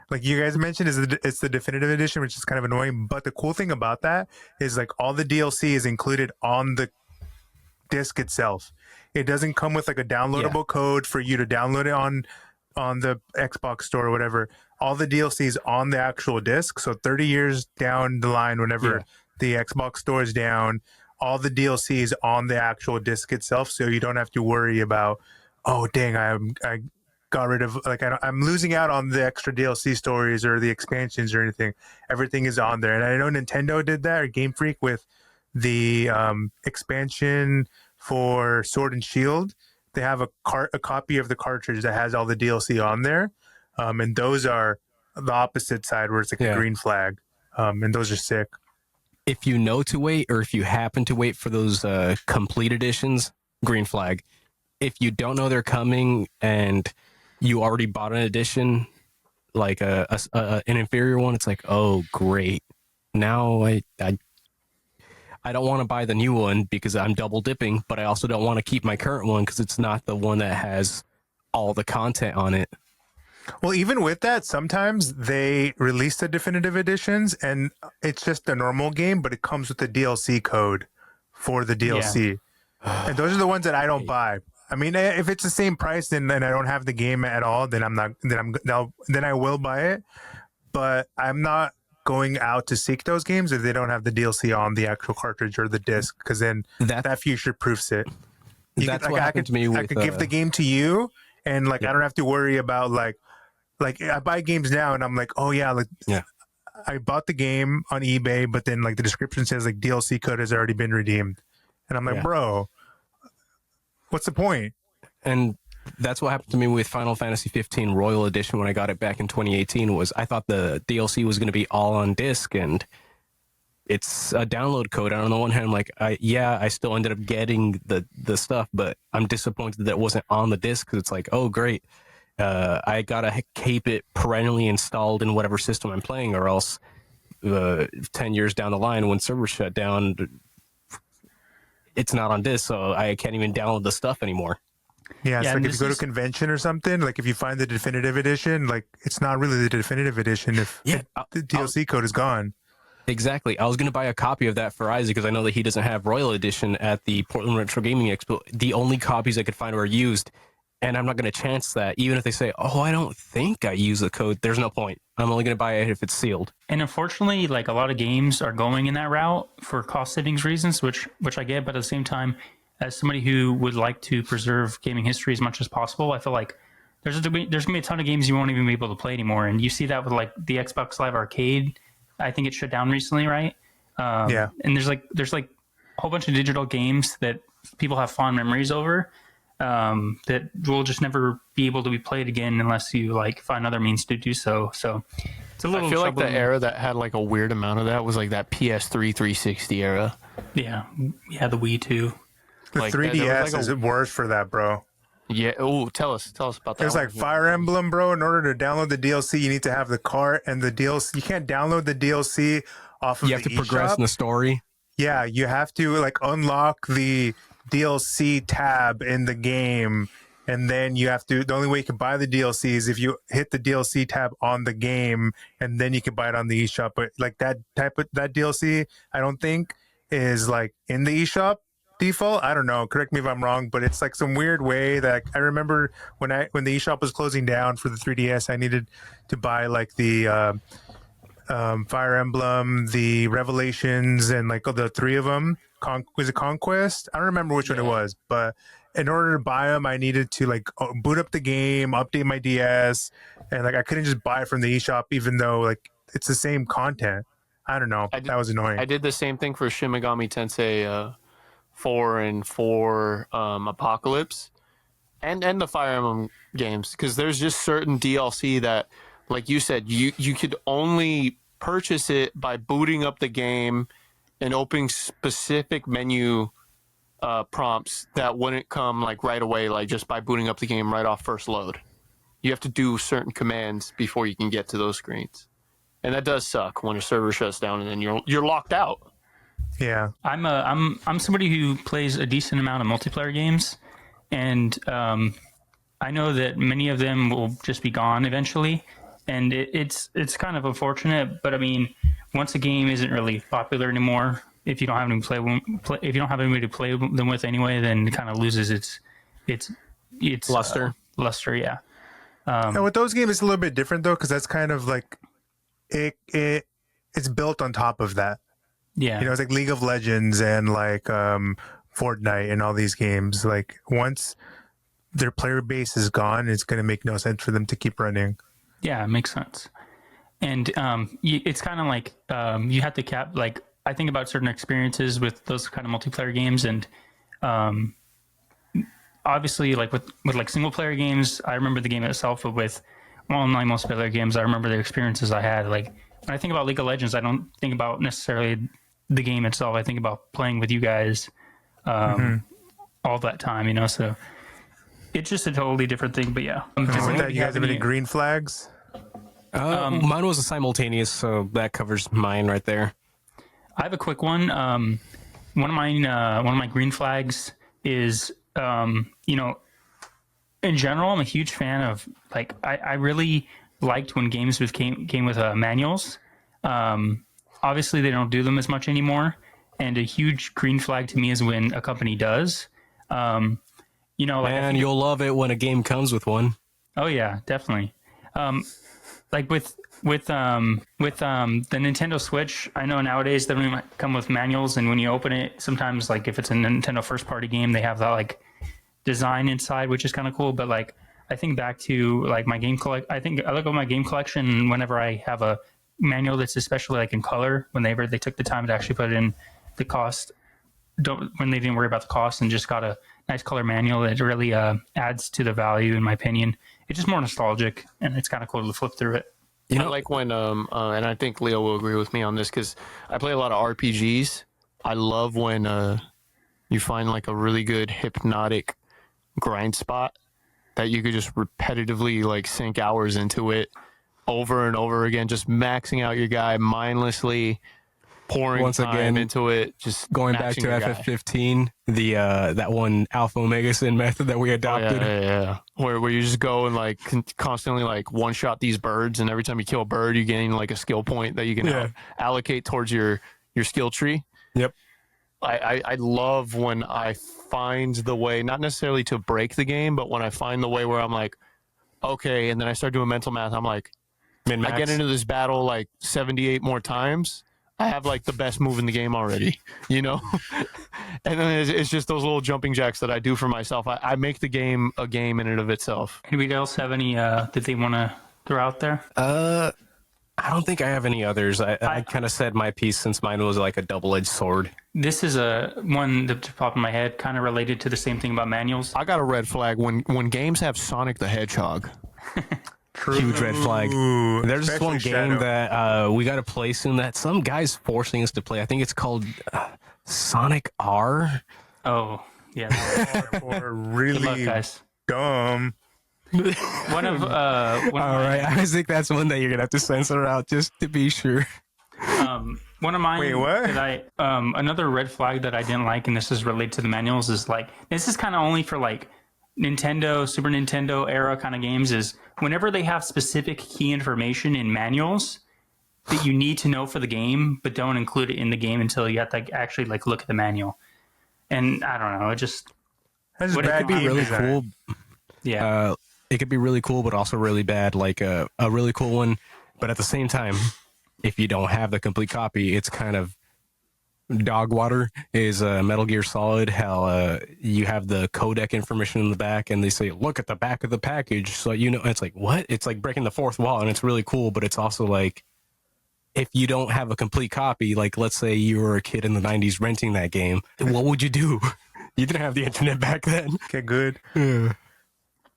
Like you guys mentioned, it's the definitive edition, which is kind of annoying. But the cool thing about that is like all the DLC is included on the disc itself. It doesn't come with like a downloadable code for you to download it on the Xbox store or whatever. All the DLC is on the actual disc. So 30 years down the line, whenever the Xbox store is down, all the DLC is on the actual disc itself. So you don't have to worry about, oh dang, I got rid of like I'm losing out on the extra DLC stories or the expansions or anything. Everything is on there, and I know Nintendo did that or Game Freak with the expansion for Sword and Shield. They have a copy of the cartridge that has all the DLC on there, and those are the opposite side where it's like a green flag, and those are sick. If you know to wait, or if you happen to wait for those complete editions, green flag. If you don't know they're coming and you already bought an edition, like an inferior one, it's like, oh great, now I don't want to buy the new one because I'm double dipping, but I also don't want to keep my current one because it's not the one that has all the content on it. Well, even with that, sometimes they release the definitive editions and it's just a normal game, but it comes with the DLC code for the DLC. And those are the ones that I don't buy. I mean, if it's the same price and I don't have the game at all, then then I will buy it. But I'm not going out to seek those games if they don't have the DLC on the actual cartridge or the disc, because then that future proofs it. That's what happened to me with. I could give the game to you, and like I don't have to worry about like I buy games now, and I'm like, oh yeah, I bought the game on eBay, but then like the description says like DLC code has already been redeemed, and I'm like, bro, what's the point? And that's what happened to me with Final Fantasy 15 Royal Edition when I got it back in 2018. Was I thought the DLC was going to be all on disc, and it's a download code. And on the one hand, I'm like, I still ended up getting the stuff, but I'm disappointed that it wasn't on the disc because it's like, oh great, I gotta keep it perennially installed in whatever system I'm playing, or else 10 years down the line when servers shut down, it's not on disc, so I can't even download the stuff anymore. Yeah, it's like if you go to a convention or something, like if you find the definitive edition, like it's not really the definitive edition if the DLC code is gone. Exactly. I was going to buy a copy of that for Isaac because I know that he doesn't have Royal Edition at the Portland Retro Gaming Expo. The only copies I could find were used, and I'm not going to chance that. Even if they say, oh, I don't think I use the code, there's no point. I'm only going to buy it if it's sealed. And unfortunately, like a lot of games are going in that route for cost savings reasons, which I get. But at the same time, as somebody who would like to preserve gaming history as much as possible, I feel like there's going to be a ton of games you won't even be able to play anymore. And you see that with like the Xbox Live Arcade. I think it shut down recently, right? And there's like a whole bunch of digital games that people have fond memories over that will just never be able to be played again unless you like find other means to do so. So It's a little I feel like the troubling. era that had like a weird amount of that was like that PS3 360 era. Yeah, the Wii too. The Like, 3DS there was like is worse for that, bro. Yeah. Oh, tell us about that. There's like Fire Emblem, bro. In order to download the DLC, you need to have the cart and the DLC. You can't download the DLC off of You have the to progress in eShop. the story. Yeah, you have to like unlock the DLC tab in the game, and then you have to. The only way you can buy the DLC is if you hit the DLC tab on the game, and then you can buy it on the eShop. But like that DLC, I don't think is like in the eShop default. I don't know. Correct me if I'm wrong, but it's like some weird way that I remember when the eShop was closing down for the 3DS, I needed to buy like the Fire Emblem, the Revelations, and like the three of them. Was it Conquest? I don't remember which one it was, but in order to buy them, I needed to like boot up the game, update my DS, and like I couldn't just buy it from the eShop, even though like it's the same content. I don't know. That was annoying. I did the same thing for Shin Megami Tensei 4 and 4 Apocalypse, and the Fire Emblem games, because there's just certain DLC that, like you said, you could only purchase it by booting up the game and opening specific menu prompts that wouldn't come like right away, like just by booting up the game right off first load. You have to do certain commands before you can get to those screens, and that does suck when a server shuts down and then you're locked out. Yeah, I'm somebody who plays a decent amount of multiplayer games, and I know that many of them will just be gone eventually. And it's kind of unfortunate, but I mean, once a game isn't really popular anymore, if you don't have anybody to play them with anyway, then it kind of loses its Luster. Luster, yeah. and with those games, it's a little bit different though, because that's kind of like it's built on top of that. Yeah, You know, it's like League of Legends and like Fortnite and all these games. Like once their player base is gone, it's going to make no sense for them to keep running. yeah, it makes sense. And it's kind of like you have to cap. Like I think about certain experiences with those kind of multiplayer games, and obviously, like with like single player games, I remember the game itself. But with online multiplayer games, I remember the experiences I had. Like when I think about League of Legends, I don't think about necessarily the game itself. I think about playing with you guys all that time. You know, so it's just a totally different thing. But yeah, With that, you guys have any green flags? Mine was a simultaneous, so that covers mine right there. I have a quick one. One of my green flags is, you know, in general, I'm a huge fan of like I really liked when games came with manuals. Obviously, they don't do them as much anymore, and a huge green flag to me is when a company does. You know, like And you'll love it when a game comes with one. oh yeah, definitely. Like with the Nintendo Switch, I know nowadays they don't even come with manuals, and when you open it, sometimes like if it's a Nintendo first party game, they have that like design inside, which is kind of cool. But like I think back to like my game I think I look at my game collection whenever I have a manual that's especially like in color, whenever they took the time to actually put in the cost, when they didn't worry about the cost and just got a nice color manual, it really adds to the value, in my opinion. It's just more nostalgic, and it's kind of cool to flip through it. You know, I like when and I think Leo will agree with me on this because I play a lot of RPGs. I love when you find like a really good hypnotic grind spot that you could just repetitively like sink hours into it over and over again, just maxing out your guy mindlessly, pouring Once time again, into it, just Going back maxing to your guy. FF15, the that one Alpha Omega Sin method that we Oh, adopted. yeah. Where you just go and like constantly like one shot these birds, and every time you kill a bird, you gain like a skill point that you can allocate towards your skill tree. Yep. I love when I find the way, not necessarily to break the game, but when I find the way where I'm like, okay, and then I start doing mental math. I'm like, Min-max. I get into this battle like 78 more times. I have like the best move in the game already, you know? And then it's just those little jumping jacks that I do for myself. I make the game a game in and of itself. Anybody else have any that they want to throw out there? I don't think I have any others. I kind of said my piece since mine was like a double-edged sword. This is a one that popped in my head, kind of related to the same thing about manuals. I got a red flag when games have Sonic the Hedgehog. Huge red flag. Ooh, There's this one especially game Shadow. that we got to play soon that some guy's forcing us to play. I think it's called Sonic R. Oh, yeah. Or Good luck, really guys. dumb. One of All right, I think that's one that you're gonna have to censor out just to be sure. one of mine Wait, what? that I another red flag that I didn't like, and this is related to the manuals, is like this is kind of only for like Nintendo, Super Nintendo era kind of games. Is whenever they have specific key information in manuals that you need to know for the game, but don't include it in the game until you have to actually like look at the manual. And I don't know, it just That's Would it bad be game Really design. cool. yeah. It could be really cool, but also really bad. Like a really cool one, but at the same time, if you don't have the complete copy, it's kind of dog water. Is Metal Gear Solid. How you have the codec information in the back, and they say, "Look at the back of the package," so you know. It's like what? It's like breaking the fourth wall, and it's really cool, but it's also like if you don't have a complete copy, like let's say you were a kid in the 90s renting that game, what would you do? You didn't have the internet back then. Okay, good.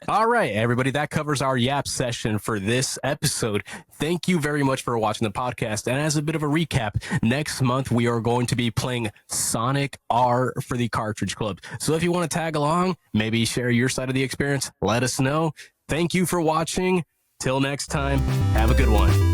All right, everybody, that covers our Yap session for this episode. Thank you very much for watching the podcast. And as a bit of a recap, next month we are going to be playing Sonic R for the Cartridge Club. So if you want to tag along, maybe share your side of the experience, let us know. Thank you for watching. Till next time, have a good one.